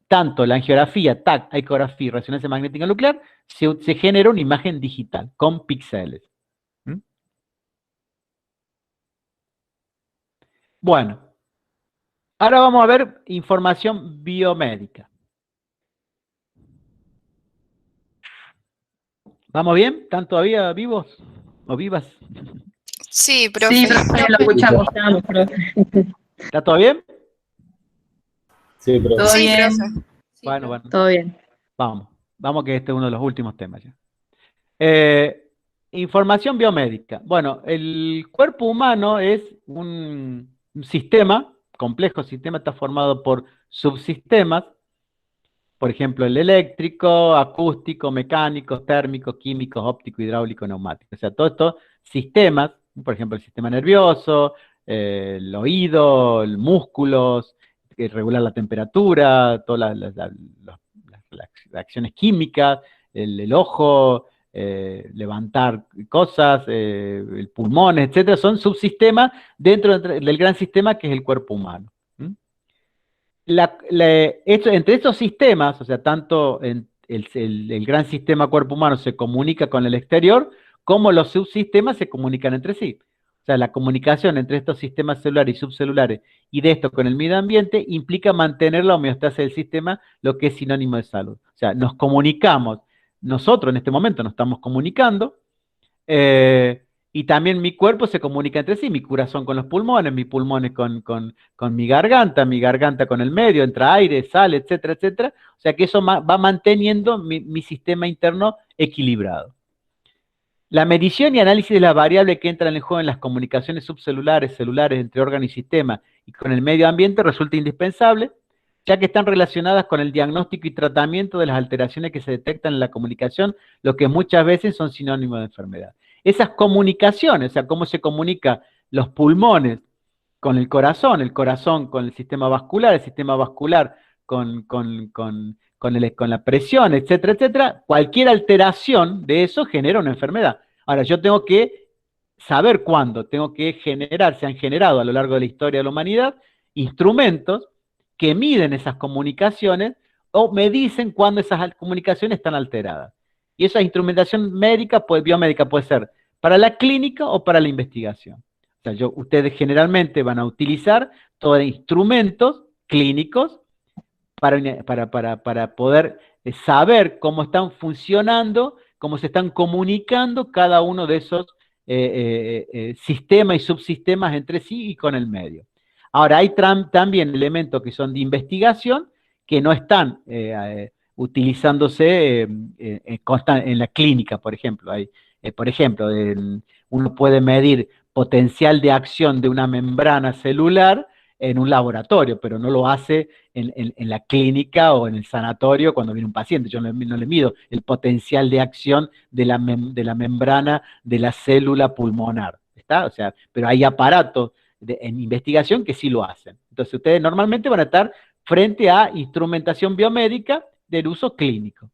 tanto la angiografía, TAC, ecografía y resonancia magnética nuclear, se genera una imagen digital con píxeles. ¿Mm? Bueno, ahora vamos a ver información biomédica. ¿Vamos bien? ¿Están todavía vivos o vivas? Sí, profe. Sí, profe, lo escuchamos. ¿Está todo bien? Sí, profe. Todo Sí, bien. profe. Bueno, Todo bien. vamos que este es uno de los últimos temas ya. Información biomédica. Bueno, el cuerpo humano es un sistema, complejo sistema, está formado por subsistemas, por ejemplo, el eléctrico, acústico, mecánico, térmico, químico, óptico, hidráulico, neumático. O sea, todos estos sistemas, por ejemplo, el sistema nervioso, el oído, los músculos, regular la temperatura, todas las reacciones químicas, el ojo, levantar cosas, el pulmón, etcétera, son subsistemas dentro del gran sistema que es el cuerpo humano. Entre estos sistemas, o sea, tanto el gran sistema cuerpo humano se comunica con el exterior, como los subsistemas se comunican entre sí. O sea, la comunicación entre estos sistemas celulares y subcelulares y de esto con el medio ambiente implica mantener la homeostasis del sistema, lo que es sinónimo de salud. O sea, nos comunicamos, nosotros en este momento nos estamos comunicando, y también mi cuerpo se comunica entre sí, mi corazón con los pulmones, mis pulmones con mi garganta con el medio, entra aire, sale, etcétera, etcétera. O sea que eso va manteniendo mi sistema interno equilibrado. La medición y análisis de las variables que entran en juego en las comunicaciones subcelulares, celulares entre órgano y sistema y con el medio ambiente resulta indispensable, ya que están relacionadas con el diagnóstico y tratamiento de las alteraciones que se detectan en la comunicación, lo que muchas veces son sinónimos de enfermedad. Esas comunicaciones, o sea, cómo se comunica los pulmones con el corazón con el sistema vascular con la presión, etcétera, etcétera, cualquier alteración de eso genera una enfermedad. Ahora, yo tengo que saber cuándo, tengo que se han generado a lo largo de la historia de la humanidad instrumentos que miden esas comunicaciones o me dicen cuándo esas comunicaciones están alteradas. Y esa instrumentación biomédica puede ser para la clínica o para la investigación. O sea, ustedes generalmente van a utilizar todos instrumentos clínicos para poder saber cómo están funcionando, cómo se están comunicando cada uno de esos sistemas y subsistemas entre sí y con el medio. Ahora, hay también elementos que son de investigación que no están utilizándose en la clínica, por ejemplo. Uno puede medir potencial de acción de una membrana celular en un laboratorio, pero no lo hace en la clínica o en el sanatorio cuando viene un paciente. Yo no le mido el potencial de acción de la membrana de la célula pulmonar, ¿está? O sea, pero hay aparatos en investigación que sí lo hacen. Entonces ustedes normalmente van a estar frente a instrumentación biomédica del uso clínico.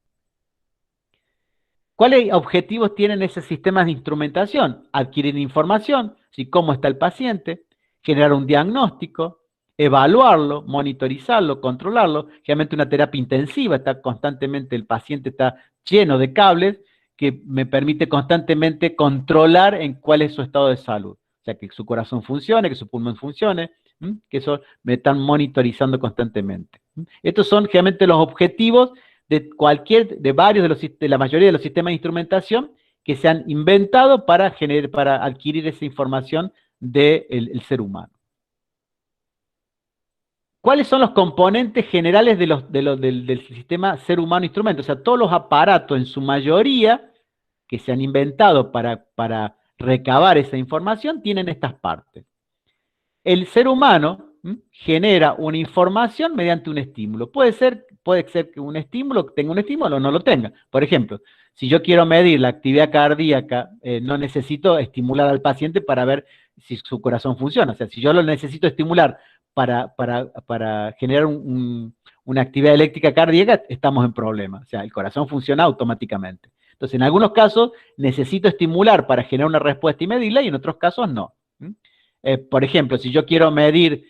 ¿Cuáles objetivos tienen esos sistemas de instrumentación? Adquirir información, ¿sí? Cómo está el paciente, generar un diagnóstico, evaluarlo, monitorizarlo, controlarlo. Generalmente una terapia intensiva, el paciente está lleno de cables que me permite constantemente controlar en cuál es su estado de salud. O sea, que su corazón funcione, que su pulmón funcione, que eso me están monitorizando constantemente. Estos son generalmente los objetivos de la mayoría de los sistemas de instrumentación que se han inventado para adquirir esa información del ser humano. ¿Cuáles son los componentes generales del sistema ser humano instrumento? O sea, todos los aparatos en su mayoría que se han inventado para recabar esa información tienen estas partes. El ser humano genera una información mediante un estímulo. Puede ser que un estímulo tenga un estímulo o no lo tenga. Por ejemplo, si yo quiero medir la actividad cardíaca, no necesito estimular al paciente para ver si su corazón funciona. O sea, si yo lo necesito estimular para generar una actividad eléctrica cardíaca, estamos en problemas. O sea, el corazón funciona automáticamente. Entonces, en algunos casos necesito estimular para generar una respuesta y medirla, y en otros casos no. Por ejemplo, si yo quiero medir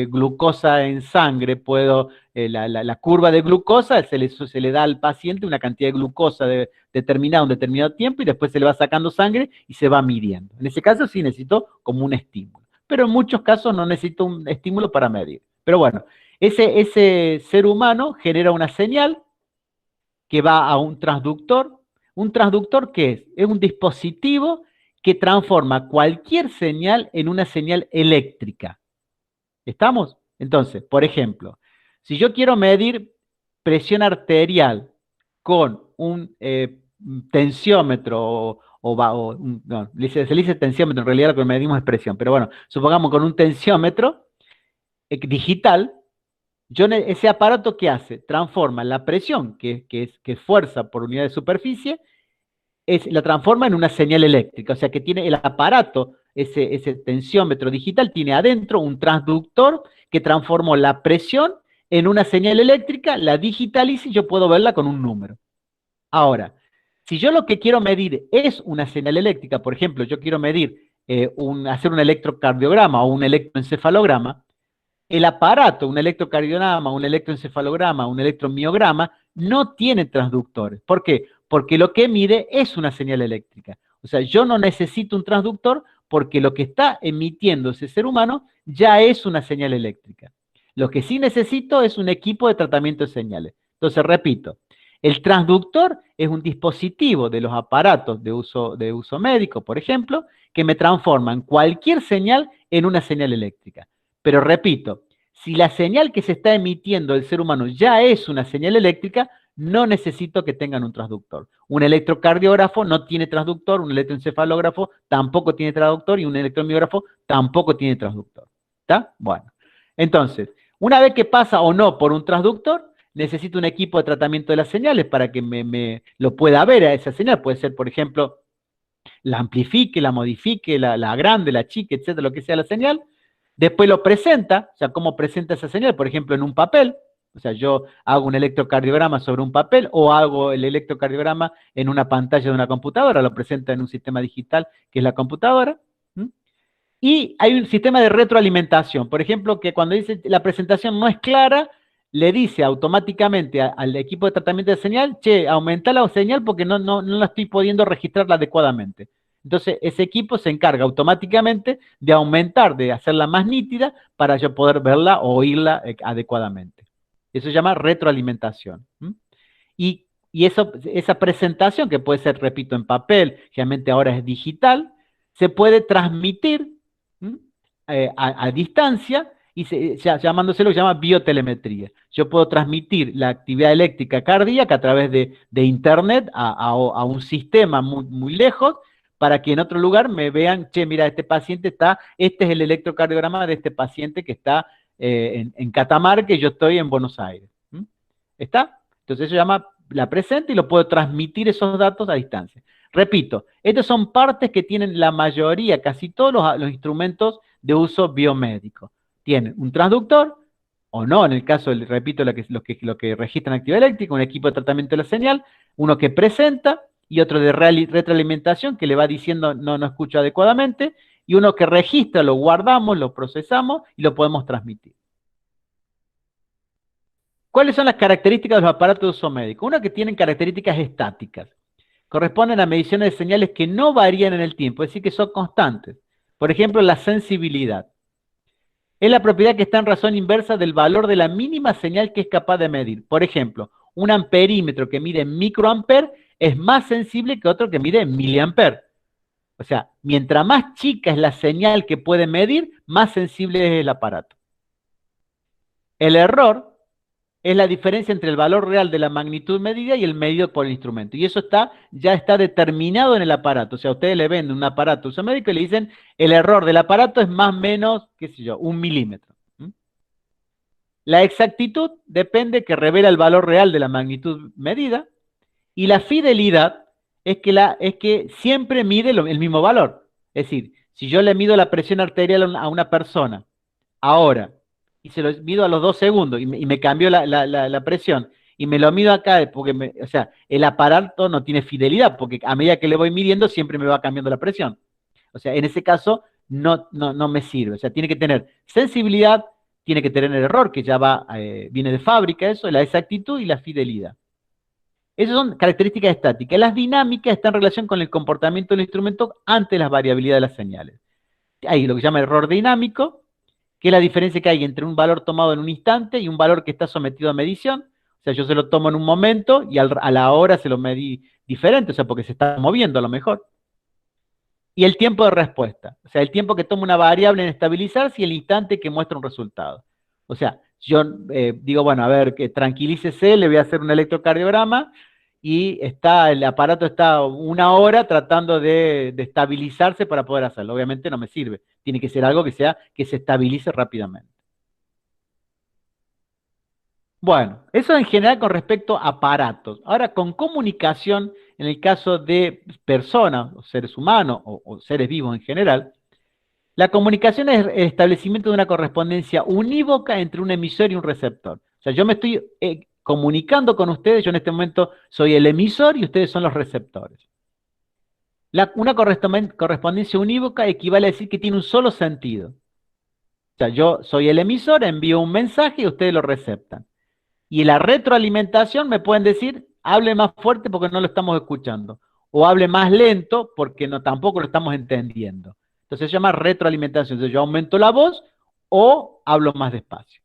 glucosa en sangre, puedo, la curva de glucosa, se le da al paciente una cantidad de glucosa determinada un determinado tiempo y después se le va sacando sangre y se va midiendo. En ese caso sí necesito como un estímulo, pero en muchos casos no necesito un estímulo para medir. Pero bueno, ese ser humano genera una señal que va a un transductor. ¿Un transductor qué es? Es un dispositivo que transforma cualquier señal en una señal eléctrica. ¿Estamos? Entonces, por ejemplo, si yo quiero medir presión arterial con un tensiómetro no, se le dice tensiómetro, en realidad lo que medimos es presión, pero bueno, supongamos con un tensiómetro digital, ese aparato ¿qué hace? Transforma la presión, que es fuerza por unidad de superficie, la transforma en una señal eléctrica, o sea que tiene el aparato, ese tensiómetro digital, tiene adentro un transductor que transformó la presión en una señal eléctrica, la digitaliza y yo puedo verla con un número. Ahora, si yo lo que quiero medir es una señal eléctrica, por ejemplo, yo quiero medir, hacer un electrocardiograma o un electroencefalograma, el aparato, un electrocardiograma, un electroencefalograma, un electromiograma, no tiene transductores. ¿Por qué? Porque lo que mide es una señal eléctrica. O sea, yo no necesito un transductor porque lo que está emitiendo ese ser humano ya es una señal eléctrica. Lo que sí necesito es un equipo de tratamiento de señales. Entonces, repito, el transductor es un dispositivo de los aparatos de uso médico, por ejemplo, que me transforman cualquier señal en una señal eléctrica. Pero repito, si la señal que se está emitiendo el ser humano ya es una señal eléctrica, no necesito que tengan un transductor. Un electrocardiógrafo no tiene transductor, un electroencefalógrafo tampoco tiene transductor y un electromiógrafo tampoco tiene transductor. ¿Está? Bueno, entonces, una vez que pasa o no por un transductor, necesito un equipo de tratamiento de las señales para que me lo pueda ver a esa señal. Puede ser, por ejemplo, la amplifique, la modifique, la agrande, la chique, etcétera, lo que sea la señal. Después lo presenta, o sea, cómo presenta esa señal, por ejemplo, en un papel. O sea, yo hago un electrocardiograma sobre un papel o hago el electrocardiograma en una pantalla de una computadora, lo presenta en un sistema digital que es la computadora. ¿Mm? Y hay un sistema de retroalimentación. Por ejemplo, que cuando dice la presentación no es clara, le dice automáticamente al equipo de tratamiento de señal, che, aumenta la señal porque no la estoy pudiendo registrarla adecuadamente. Entonces, ese equipo se encarga automáticamente de aumentar, de hacerla más nítida para yo poder verla o oírla adecuadamente. Eso se llama retroalimentación. ¿Mm? Y esa presentación, que puede ser, repito, en papel, generalmente ahora es digital, se puede transmitir a distancia y llamándose lo que se llama biotelemetría. Yo puedo transmitir la actividad eléctrica cardíaca a través de internet a un sistema muy lejos, para que en otro lugar me vean, che, mira, este es el electrocardiograma de este paciente que está en Catamarca y yo estoy en Buenos Aires. ¿Mm? ¿Está? Entonces eso se llama la presenta y lo puedo transmitir esos datos a distancia. Repito, estas son partes que tienen la mayoría, casi todos los instrumentos de uso biomédico. Tienen un transductor, o no, en el caso, repito, lo que registran actividad eléctrica, un equipo de tratamiento de la señal, uno que presenta y otro de retroalimentación que le va diciendo no escucho adecuadamente, y uno que registra, lo guardamos, lo procesamos y lo podemos transmitir. ¿Cuáles son las características de los aparatos de uso médico? Uno, que tienen características estáticas. Corresponden a mediciones de señales que no varían en el tiempo, es decir, que son constantes. Por ejemplo, la sensibilidad. Es la propiedad que está en razón inversa del valor de la mínima señal que es capaz de medir. Por ejemplo, un amperímetro que mide en microamper es más sensible que otro que mide en miliamper. O sea, mientras más chica es la señal que puede medir, más sensible es el aparato. El error es la diferencia entre el valor real de la magnitud medida y el medido por el instrumento. Y eso ya está determinado en el aparato. O sea, ustedes le venden un aparato de uso médico y le dicen, el error del aparato es más o menos, qué sé yo, 1 milímetro. La exactitud depende, que revela el valor real de la magnitud medida, y la fidelidad es que siempre mide el mismo valor. Es decir, si yo le mido la presión arterial a una persona ahora, y se lo mido a los 2 segundos, y me cambió la presión, y me lo mido acá, porque o sea, el aparato no tiene fidelidad, porque a medida que le voy midiendo, siempre me va cambiando la presión. O sea, en ese caso, no me sirve. O sea, tiene que tener sensibilidad, tiene que tener el error, que ya viene de fábrica eso, la exactitud y la fidelidad. Esas son características estáticas. Las dinámicas están en relación con el comportamiento del instrumento ante las variabilidades de las señales. Hay lo que se llama error dinámico, que es la diferencia que hay entre un valor tomado en un instante y un valor que está sometido a medición. O sea, yo se lo tomo en un momento y a la hora se lo medí diferente, o sea, porque se está moviendo a lo mejor. Y el tiempo de respuesta, o sea, el tiempo que toma una variable en estabilizarse y el instante que muestra un resultado. O sea, yo digo, bueno, a ver, que tranquilícese, le voy a hacer un electrocardiograma y el aparato está 1 hora tratando de estabilizarse para poder hacerlo. Obviamente no me sirve. Tiene que ser algo que se estabilice rápidamente. Bueno, eso en general con respecto a aparatos. Ahora, con comunicación, en el caso de personas, o seres humanos, o seres vivos en general, la comunicación es el establecimiento de una correspondencia unívoca entre un emisor y un receptor. O sea, yo me estoy comunicando con ustedes, yo en este momento soy el emisor y ustedes son los receptores. Una correspondencia unívoca equivale a decir que tiene un solo sentido. O sea, yo soy el emisor, envío un mensaje y ustedes lo receptan. Y la retroalimentación me pueden decir, hable más fuerte porque no lo estamos escuchando. O hable más lento porque tampoco lo estamos entendiendo. Entonces se llama retroalimentación. Entonces yo aumento la voz o hablo más despacio.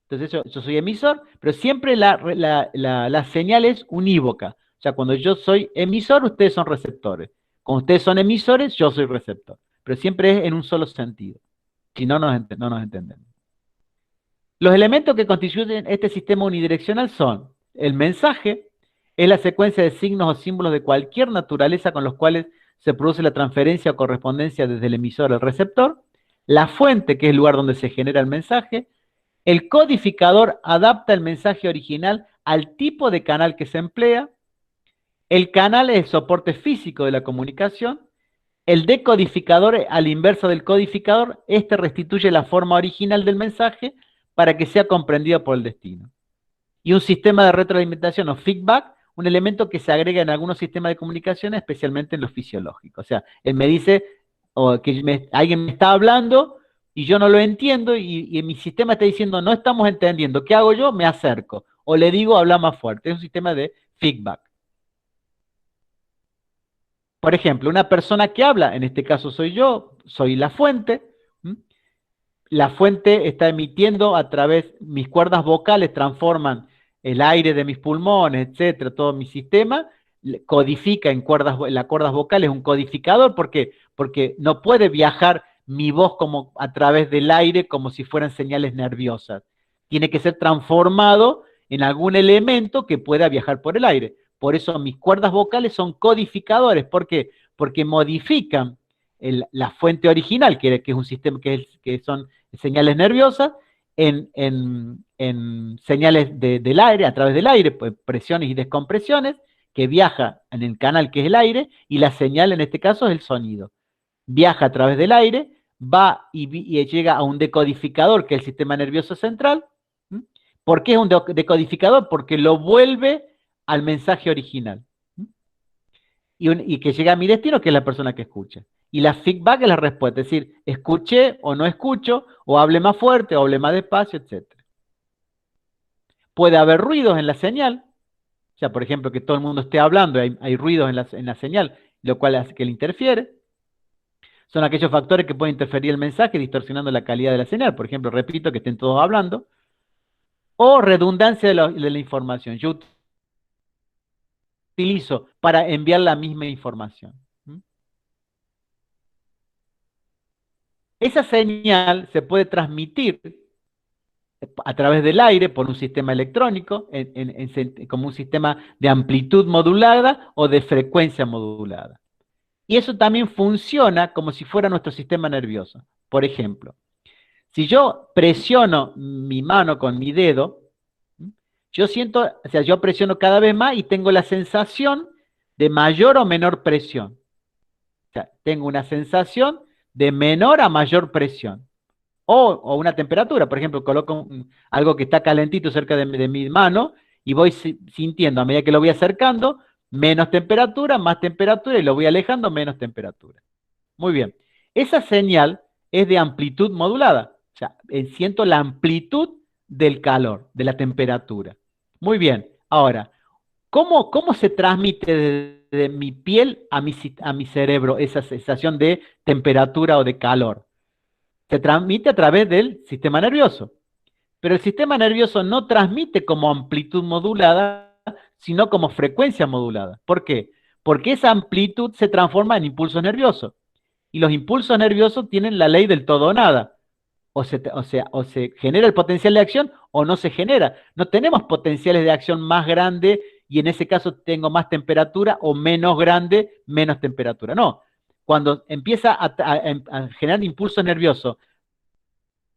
Entonces yo soy emisor, pero siempre la señal es unívoca. O sea, cuando yo soy emisor, ustedes son receptores. Cuando ustedes son emisores, yo soy receptor. Pero siempre es en un solo sentido. Si no, no nos entendemos. Los elementos que constituyen este sistema unidireccional son el mensaje, es la secuencia de signos o símbolos de cualquier naturaleza con los cuales se produce la transferencia o correspondencia desde el emisor al receptor, la fuente, que es el lugar donde se genera el mensaje, el codificador adapta el mensaje original al tipo de canal que se emplea, el canal es el soporte físico de la comunicación, el decodificador, al inverso del codificador, este restituye la forma original del mensaje para que sea comprendido por el destino. Y un sistema de retroalimentación o feedback, un elemento que se agrega en algunos sistemas de comunicación, especialmente en los fisiológicos. O sea, él me dice que alguien me está hablando y yo no lo entiendo y mi sistema está diciendo, no estamos entendiendo. ¿Qué hago yo? Me acerco. O le digo, habla más fuerte. Es un sistema de feedback. Por ejemplo, una persona que habla, en este caso soy yo, soy la fuente. La fuente está emitiendo a través, mis cuerdas vocales transforman el aire de mis pulmones, etcétera, todo mi sistema, codifica en las cuerdas vocales, un codificador, ¿por qué? Porque no puede viajar mi voz como a través del aire como si fueran señales nerviosas. Tiene que ser transformado en algún elemento que pueda viajar por el aire. Por eso mis cuerdas vocales son codificadores. ¿Por qué? Porque modifican la fuente original, que es un sistema que son señales nerviosas, en señales del aire, a través del aire, pues, presiones y descompresiones, que viaja en el canal que es el aire, y la señal en este caso es el sonido. Viaja a través del aire, va y llega a un decodificador, que es el sistema nervioso central. ¿Por qué es un decodificador? Porque lo vuelve al mensaje original. Y que llega a mi destino, que es la persona que escucha. Y la feedback es la respuesta, es decir, escuché o no escucho, o hable más fuerte, o hable más despacio, etc. Puede haber ruidos en la señal, o sea, por ejemplo, que todo el mundo esté hablando, hay ruidos en la señal, lo cual hace que le interfiere. Son aquellos factores que pueden interferir el mensaje, distorsionando la calidad de la señal. Por ejemplo, repito, que estén todos hablando. O redundancia de la información. Yo utilizo para enviar la misma información. Esa señal se puede transmitir a través del aire por un sistema electrónico, como un sistema de amplitud modulada o de frecuencia modulada. Y eso también funciona como si fuera nuestro sistema nervioso. Por ejemplo, si yo presiono mi mano con mi dedo, yo siento, o sea, yo presiono cada vez más y tengo la sensación de mayor o menor presión. O sea, tengo una sensación de menor a mayor presión. O una temperatura, por ejemplo, coloco algo que está calentito cerca de mi mano y voy sintiendo, a medida que lo voy acercando, menos temperatura, más temperatura, y lo voy alejando, menos temperatura. Muy bien. Esa señal es de amplitud modulada. O sea, siento la amplitud del calor, de la temperatura. Muy bien. Ahora, ¿cómo se transmite de mi piel a mi cerebro esa sensación de temperatura o de calor? Se transmite a través del sistema nervioso. Pero el sistema nervioso no transmite como amplitud modulada, sino como frecuencia modulada. ¿Por qué? Porque esa amplitud se transforma en impulsos nerviosos. Y los impulsos nerviosos tienen la ley del todo o nada. O se genera el potencial de acción o no se genera. No tenemos potenciales de acción más grandes y en ese caso tengo más temperatura o menos grande, menos temperatura. No. Cuando empieza a generar impulsos nerviosos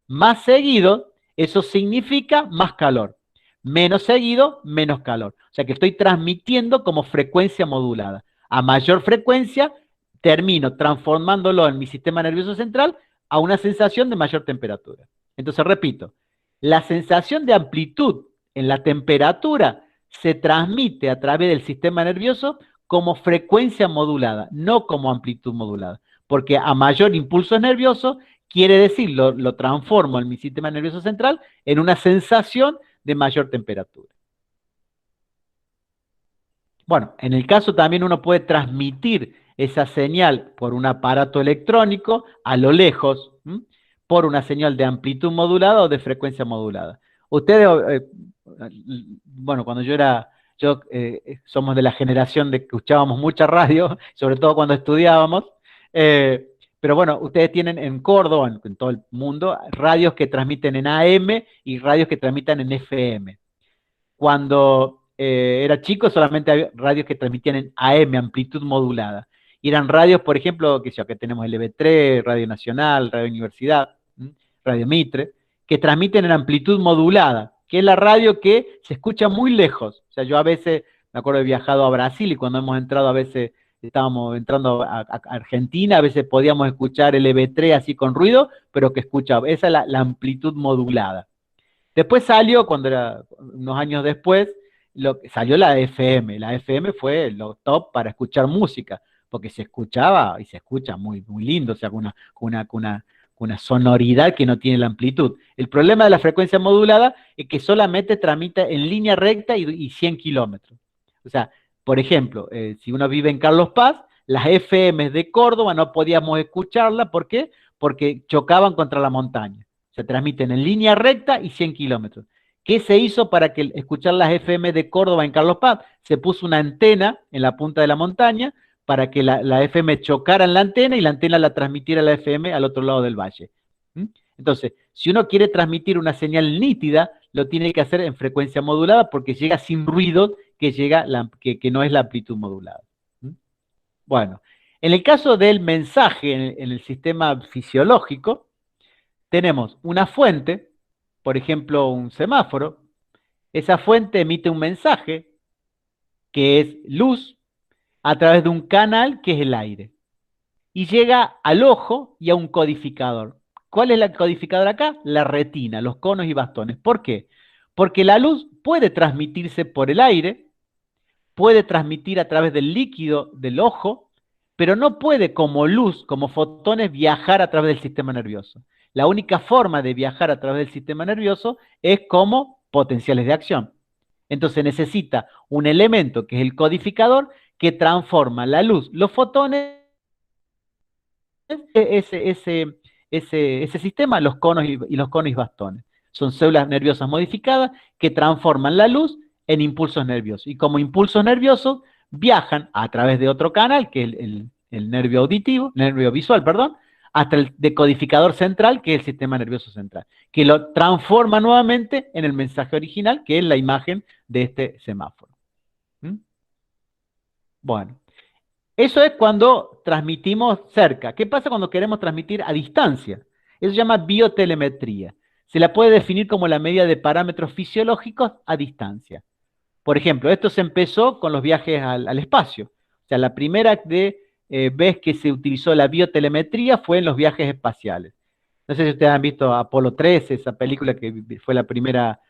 más seguido, eso significa más calor. Menos seguido, menos calor. O sea que estoy transmitiendo como frecuencia modulada. A mayor frecuencia, termino transformándolo en mi sistema nervioso central a una sensación de mayor temperatura. Entonces, repito, la sensación de amplitud en la temperatura se transmite a través del sistema nervioso como frecuencia modulada, no como amplitud modulada. Porque a mayor impulso nervioso, quiere decir, lo transformo en mi sistema nervioso central en una sensación de mayor temperatura. Bueno, en el caso también uno puede transmitir esa señal por un aparato electrónico a lo lejos, por una señal de amplitud modulada o de frecuencia modulada. Ustedes, bueno, cuando somos de la generación de que escuchábamos mucha radio, sobre todo cuando estudiábamos, pero bueno, ustedes tienen en Córdoba, en todo el mundo, radios que transmiten en AM y radios que transmiten en FM. Cuando era chico solamente había radios que transmitían en AM, amplitud modulada. Y eran radios, por ejemplo, que tenemos LB3, Radio Nacional, Radio Universidad, Radio Mitre, que transmiten en amplitud modulada, que es la radio que se escucha muy lejos. O sea, yo a veces, me acuerdo, he viajado a Brasil y cuando hemos entrado a veces, estábamos entrando a Argentina, a veces podíamos escuchar el LB3 así con ruido, pero que escuchaba. Esa es la amplitud modulada. Después salió, cuando era unos años después, salió la FM. La FM fue lo top para escuchar música, porque se escuchaba y se escucha muy, muy lindo, o sea, con una sonoridad que no tiene la amplitud. El problema de la frecuencia modulada es que solamente transmite en línea recta y 100 kilómetros. O sea, por ejemplo, si uno vive en Carlos Paz, las FM de Córdoba no podíamos escucharlas. ¿Por qué? Porque chocaban contra la montaña. Se transmiten en línea recta y 100 kilómetros. ¿Qué se hizo para escuchar las FM de Córdoba en Carlos Paz? Se puso una antena en la punta de la montaña para que la FM chocara en la antena y la antena la transmitiera a la FM al otro lado del valle. Entonces, si uno quiere transmitir una señal nítida, lo tiene que hacer en frecuencia modulada porque llega sin ruido, que no es la amplitud modulada. Bueno, en el caso del mensaje en el sistema fisiológico, tenemos una fuente, por ejemplo, un semáforo. Esa fuente emite un mensaje, que es luz, a través de un canal que es el aire. Y llega al ojo y a un codificador. ¿Cuál es el codificador acá? La retina, los conos y bastones. ¿Por qué? Porque la luz puede transmitirse por el aire, puede transmitir a través del líquido del ojo, pero no puede como luz, como fotones, viajar a través del sistema nervioso. La única forma de viajar a través del sistema nervioso es como potenciales de acción. Entonces necesita un elemento que es el codificador que transforma la luz, los fotones, ese sistema, los conos y los conos y bastones. Son células nerviosas modificadas que transforman la luz en impulsos nerviosos. Y como impulsos nerviosos viajan a través de otro canal, que es el nervio visual, hasta el decodificador central, que es el sistema nervioso central, que lo transforma nuevamente en el mensaje original, que es la imagen de este semáforo. Bueno, eso es cuando transmitimos cerca. ¿Qué pasa cuando queremos transmitir a distancia? Eso se llama biotelemetría. Se la puede definir como la medida de parámetros fisiológicos a distancia. Por ejemplo, esto se empezó con los viajes al espacio. O sea, la primera vez que se utilizó la biotelemetría fue en los viajes espaciales. No sé si ustedes han visto Apolo 13, esa película que fue la primera,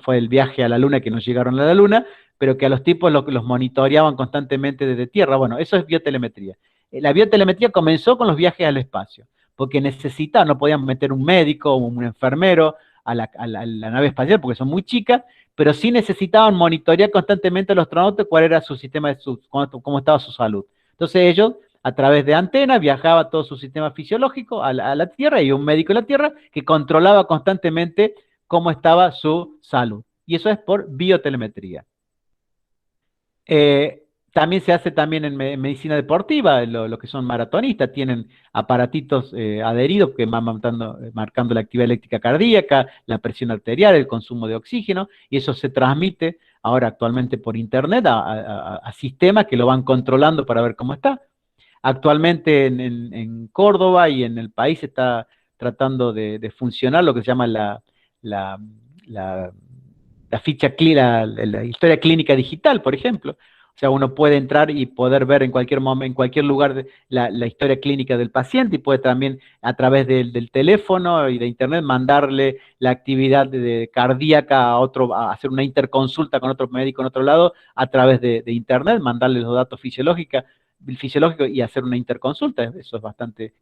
fue el viaje a la Luna, que no llegaron a la Luna, pero que a los tipos los monitoreaban constantemente desde Tierra. Bueno, eso es biotelemetría. La biotelemetría comenzó con los viajes al espacio. porque necesitaban, no podían meter un médico o un enfermero a la nave espacial porque son muy chicas, pero sí necesitaban monitorear constantemente a los astronautas cuál era su sistema, cómo estaba su salud. Entonces ellos, a través de antenas, viajaba todo su sistema fisiológico a la Tierra y un médico en la Tierra que controlaba constantemente cómo estaba su salud. Y eso es por biotelemetría. También se hace también en medicina deportiva, lo que son maratonistas, tienen aparatitos adheridos que van marcando la actividad eléctrica cardíaca, la presión arterial, el consumo de oxígeno, y eso se transmite ahora actualmente por internet a sistemas que lo van controlando para ver cómo está. Actualmente en Córdoba y en el país está tratando de funcionar lo que se llama la ficha clínica, la historia clínica digital, por ejemplo. O sea, uno puede entrar y poder ver en cualquier momento, en cualquier lugar la historia clínica del paciente y puede también a través del teléfono y de internet mandarle la actividad cardíaca a hacer una interconsulta con otro médico en otro lado a través de internet, mandarle los datos fisiológicos y hacer una interconsulta. Eso es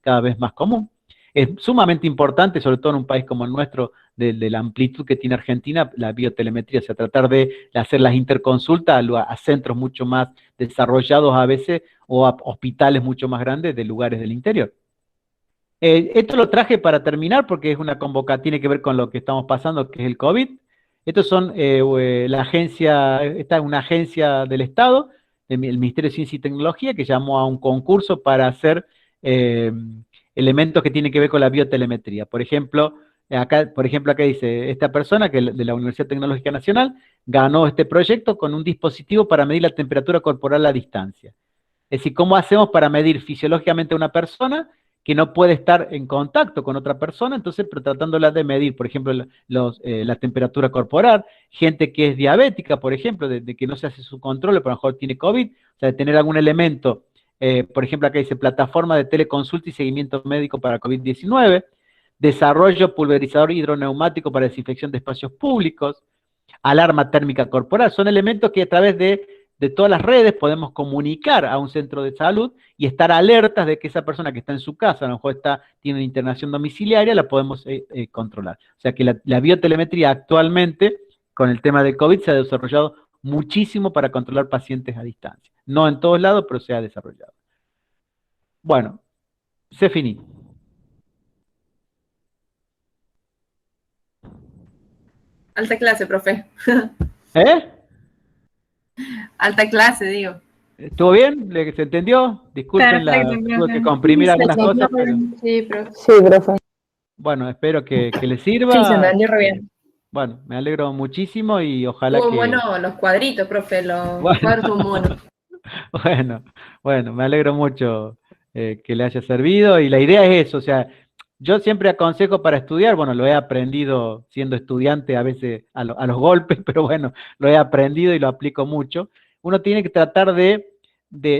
cada vez más común. Es sumamente importante, sobre todo en un país como el nuestro, de la amplitud que tiene Argentina, la biotelemetría, o sea, tratar de hacer las interconsultas a centros mucho más desarrollados a veces, o a hospitales mucho más grandes de lugares del interior. Esto lo traje para terminar porque es una convocatoria, tiene que ver con lo que estamos pasando, que es el COVID. Estos son esta es una agencia del Estado, el Ministerio de Ciencia y Tecnología, que llamó a un concurso para hacer elementos que tienen que ver con la biotelemetría. Por ejemplo, acá dice, esta persona que de la Universidad Tecnológica Nacional ganó este proyecto con un dispositivo para medir la temperatura corporal a distancia. Es decir, ¿cómo hacemos para medir fisiológicamente a una persona que no puede estar en contacto con otra persona? Entonces, pero tratándola de medir, por ejemplo, la temperatura corporal, gente que es diabética, por ejemplo, de que no se hace su control, pero a lo mejor tiene COVID, o sea, de tener algún elemento. Por ejemplo, acá dice plataforma de teleconsulta y seguimiento médico para COVID-19, desarrollo pulverizador hidroneumático para desinfección de espacios públicos, alarma térmica corporal. Son elementos que a través de todas las redes podemos comunicar a un centro de salud y estar alertas de que esa persona que está en su casa, a lo mejor tiene una internación domiciliaria, la podemos controlar. O sea que la biotelemetría actualmente, con el tema del COVID, se ha desarrollado muchísimo para controlar pacientes a distancia. No en todos lados, pero se ha desarrollado. Bueno, se finí. Alta clase, profe. ¿Eh? Alta clase, digo. ¿Estuvo bien? ¿Se entendió? Disculpen, tuve que comprimir algunas cosas, pero... Sí, profe. Sí, profe. Bueno, espero que les sirva. Sí, se entendió re bien. Bueno, me alegro muchísimo y ojalá Estuvo que... bueno los cuadritos, profe, los cuadros son buenos. Bueno, me alegro mucho que le haya servido y la idea es eso, o sea, yo siempre aconsejo para estudiar, bueno, lo he aprendido siendo estudiante a veces a los golpes, pero bueno, lo he aprendido y lo aplico mucho. Uno tiene que tratar de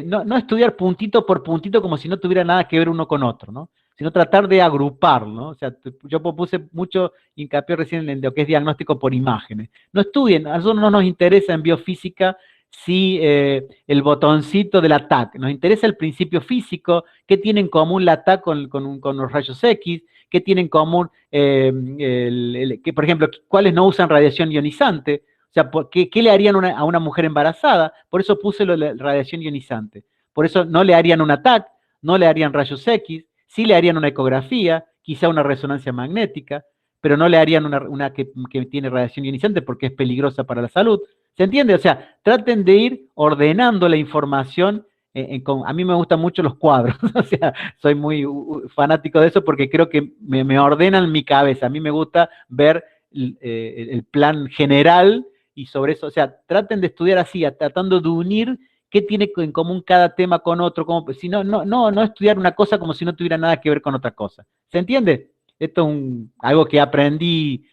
no estudiar puntito por puntito como si no tuviera nada que ver uno con otro, ¿no? Sino tratar de agrupar, ¿no? O sea, yo puse mucho hincapié recién en lo que es diagnóstico por imágenes. No estudien, a nosotros no nos interesa en biofísica si el botoncito de la TAC, nos interesa el principio físico, qué tiene en común la TAC con los rayos X, qué tiene en común, que, por ejemplo, cuáles no usan radiación ionizante, o sea, ¿qué le harían a una mujer embarazada? Por eso puse la radiación ionizante, por eso no le harían una TAC, no le harían rayos X, sí le harían una ecografía, quizá una resonancia magnética, pero no le harían una que tiene radiación ionizante porque es peligrosa para la salud. ¿Se entiende? O sea, traten de ir ordenando la información. A mí me gustan mucho los cuadros, o sea, soy muy fanático de eso porque creo que me ordenan mi cabeza. A mí me gusta ver el plan general y sobre eso, o sea, traten de estudiar así, tratando de unir qué tiene en común cada tema con otro, si no estudiar una cosa como si no tuviera nada que ver con otra cosa. ¿Se entiende? Esto es algo que aprendí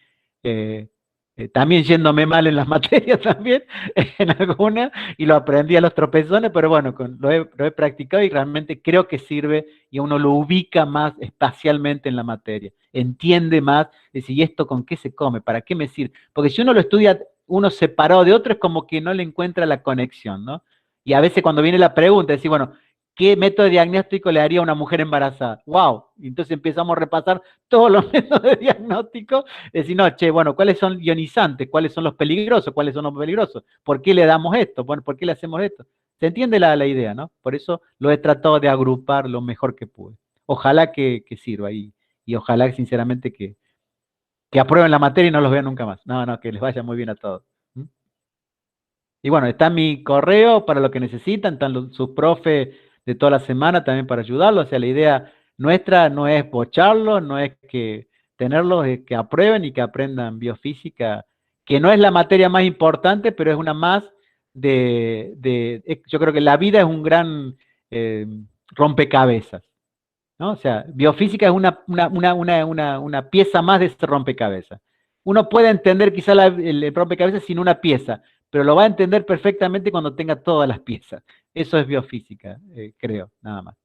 también yéndome mal en las materias también, en algunas, y lo aprendí a los tropezones, pero bueno, lo he practicado y realmente creo que sirve y uno lo ubica más espacialmente en la materia, entiende más, decir, ¿y esto con qué se come? ¿Para qué me sirve? Porque si uno lo estudia uno separado de otro es como que no le encuentra la conexión, ¿no? Y a veces cuando viene la pregunta, decir, bueno, ¿qué método diagnóstico le haría a una mujer embarazada? ¡Wow! Entonces empezamos a repasar todos los métodos de diagnóstico, decir, no, che, bueno, ¿cuáles son ionizantes? ¿Cuáles son los peligrosos? ¿Cuáles son los peligrosos? ¿Por qué le damos esto? Bueno, ¿por qué le hacemos esto? ¿Se entiende la idea, no? Por eso lo he tratado de agrupar lo mejor que pude. Ojalá que sirva y ojalá, sinceramente, que aprueben la materia y no los vean nunca más. No, no, que les vaya muy bien a todos. ¿Mm? Y bueno, está mi correo para lo que necesitan, están sus profes de toda la semana también para ayudarlos. O sea, la idea nuestra no es bocharlos, no es que tenerlos, es que aprueben y que aprendan biofísica, que no es la materia más importante, pero es una más yo creo que la vida es un gran rompecabezas, ¿no? O sea, biofísica es una pieza más de ese rompecabezas. Uno puede entender quizá el rompecabezas sin una pieza, pero lo va a entender perfectamente cuando tenga todas las piezas. Eso es biofísica, creo, nada más.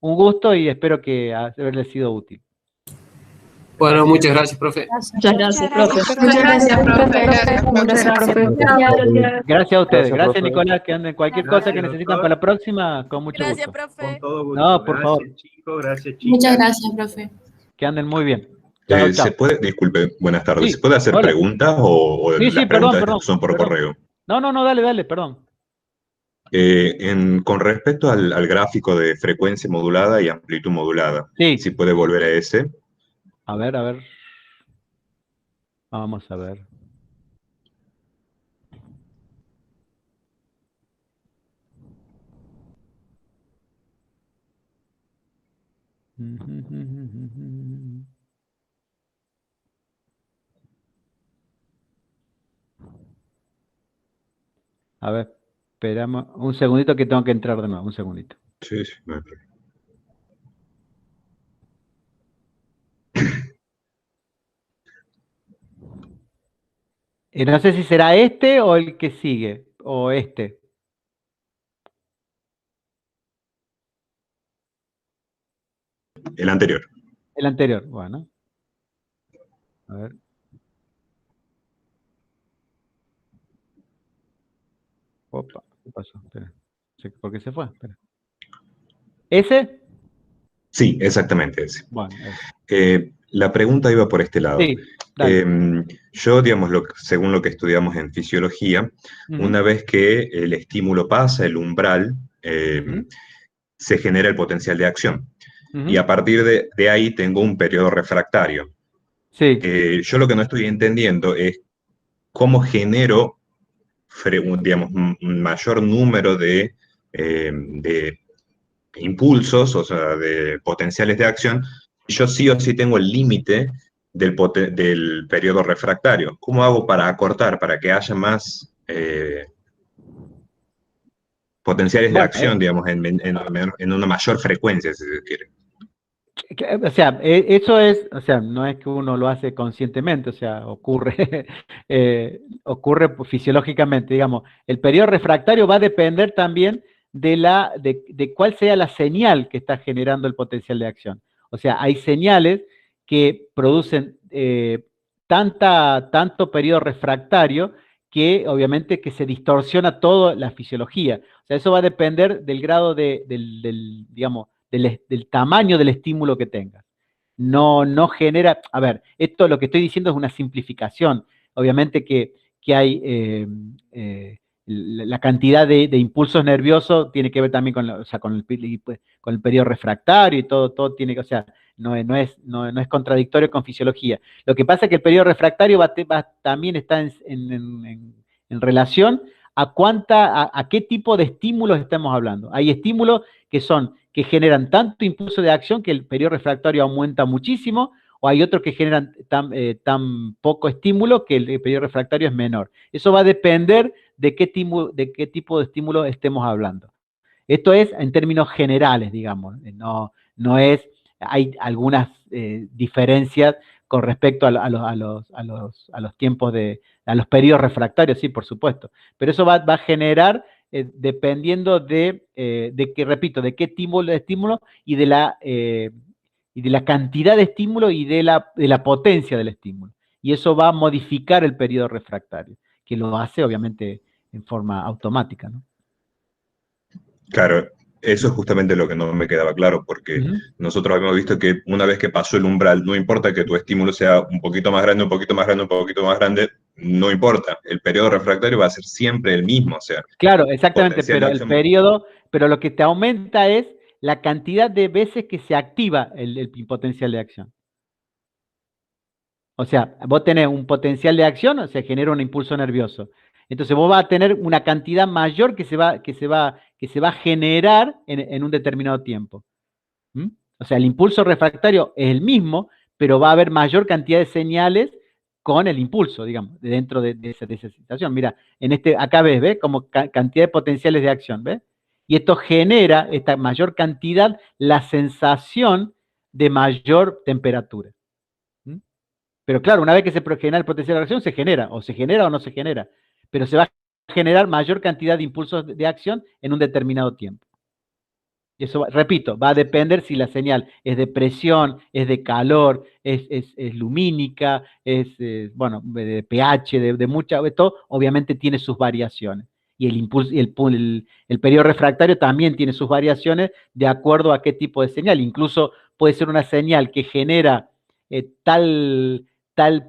Un gusto y espero que haberles sido útil. Bueno, muchas gracias, profe. Muchas gracias, profe. Muchas gracias, profe. Muchas gracias, profe. Gracias a ustedes. Gracias, Gracias, profe. Nicolás, que anden cualquier cosa que Gracias, necesitan doctor. para la próxima, con mucho Gracias, gusto. profe. Con todo gusto. No, por Gracias, favor. chicos. Gracias, chicas. Muchas gracias, profe. Que anden muy bien. Chao, ¿Se chao. puede, disculpe, buenas tardes, Sí, ¿se puede hacer hola. preguntas o Sí, las sí, preguntas perdón, son por perdón. correo? No, dale, perdón. Con respecto al gráfico de frecuencia modulada y amplitud modulada, Sí. si puede volver a ese. A ver. Vamos a ver. A ver, esperamos un segundito que tengo que entrar de nuevo, un segundito. Sí, sí, no hay problema. No sé si será este o el que sigue, o este. El anterior. El anterior, bueno. A ver. Opa, ¿qué pasó? Espera. ¿Por qué se fue? Espera. ¿Ese? Sí, exactamente ese. Bueno, ese. La pregunta iba por este lado. Sí, dale. Yo, digamos, según lo que estudiamos en fisiología, una vez que el estímulo pasa el umbral, se genera el potencial de acción. Y a partir de ahí tengo un periodo refractario. Sí. Yo lo que no estoy entendiendo es cómo genero, digamos, un mayor número de impulsos, o sea, de potenciales de acción. Yo sí o sí tengo el límite del periodo refractario. ¿Cómo hago para acortar, para que haya más potenciales de acción, digamos, en una mayor frecuencia, si se quiere? O sea, eso es, o sea, no es que uno lo hace conscientemente, o sea, ocurre, ocurre fisiológicamente, digamos. El periodo refractario va a depender también de cuál sea la señal que está generando el potencial de acción. O sea, hay señales que producen tanto periodo refractario que obviamente que se distorsiona toda la fisiología. O sea, eso va a depender del grado digamos, del tamaño del estímulo que tengas. No genera, a ver, esto lo que estoy diciendo es una simplificación. Obviamente que hay la cantidad de impulsos nerviosos tiene que ver también con el periodo refractario y todo tiene que, o sea, no es contradictorio con fisiología. Lo que pasa es que el periodo refractario también está en relación a qué tipo de estímulos estamos hablando. Hay estímulos que generan tanto impulso de acción que el periodo refractario aumenta muchísimo, o hay otros que generan tan poco estímulo que el periodo refractario es menor. Eso va a depender de qué tipo de estímulo estemos hablando. Esto es en términos generales, digamos, hay algunas diferencias con respecto a los tiempos a los periodos refractarios, sí, por supuesto, pero eso va a generar dependiendo de que, repito, de qué estímulo y de la cantidad de estímulo y de la potencia del estímulo. Y eso va a modificar el periodo refractario, que lo hace obviamente en forma automática, ¿no? Claro, Eso es justamente lo que no me quedaba claro, porque Ujú. nosotros habíamos visto que una vez que pasó el umbral, no importa que tu estímulo sea un poquito más grande, un poquito más grande, un poquito más grande, no importa. El periodo refractario va a ser siempre el mismo, o sea, Claro, exactamente, potencial de pero el acción. periodo, pero lo que te aumenta es la cantidad de veces que se activa el potencial de acción. O sea, vos tenés un potencial de acción, o sea, genera un impulso nervioso. Entonces vos vas a tener una cantidad mayor que se va a generar en un determinado tiempo. ¿Mm? O sea, el impulso refractario es el mismo, pero va a haber mayor cantidad de señales con el impulso, digamos, dentro de esa situación. Mira, acá ves, como cantidad de potenciales de acción, ¿ves? Y esto genera, esta mayor cantidad, la sensación de mayor temperatura. ¿Mm? Pero claro, una vez que se genera el potencial de acción, se genera o no se genera, pero se va a generar mayor cantidad de impulsos de acción en un determinado tiempo. Eso, repito, va a depender si la señal es de presión, es de calor, es lumínica, bueno, de pH, de mucha, esto obviamente tiene sus variaciones. Y el impulso, el periodo refractario también tiene sus variaciones de acuerdo a qué tipo de señal. Incluso puede ser una señal que genera tal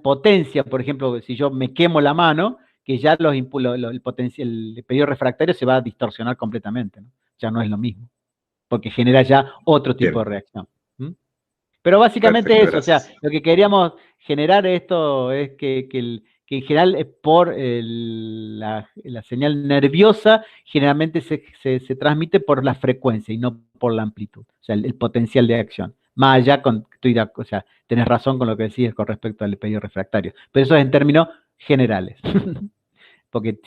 potencia, por ejemplo, si yo me quemo la mano, que ya el periodo refractario se va a distorsionar completamente, ¿no? Ya no es lo mismo porque genera ya otro tipo de Bien, reacción. ¿Mm? Pero básicamente perfecto, eso, o sea, gracias. lo que queríamos generar esto es que en general por la señal nerviosa generalmente se transmite por la frecuencia y no por la amplitud, o sea, el potencial de acción. Más allá, o sea, tenés razón con lo que decís con respecto al periodo refractario, pero eso es en términos generales. Porque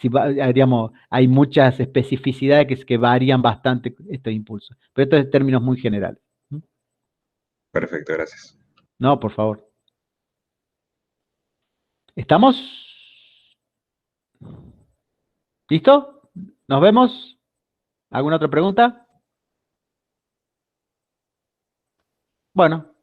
digamos, hay muchas especificidades que varían bastante estos impulsos. Pero esto es en términos muy generales. ¿Mm? Perfecto, gracias. No, por favor. ¿Estamos? ¿Listo? ¿Nos vemos? ¿Alguna otra pregunta? Bueno,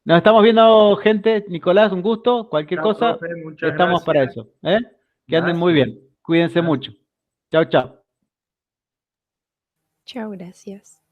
nos estamos viendo, gente. Nicolás, un gusto. Cualquier Chao, cosa, profe, muchas estamos para gracias. eso. ¿Eh? Que anden muy Gracias. bien. Cuídense Gracias. mucho. Chao, chao. Chao, gracias.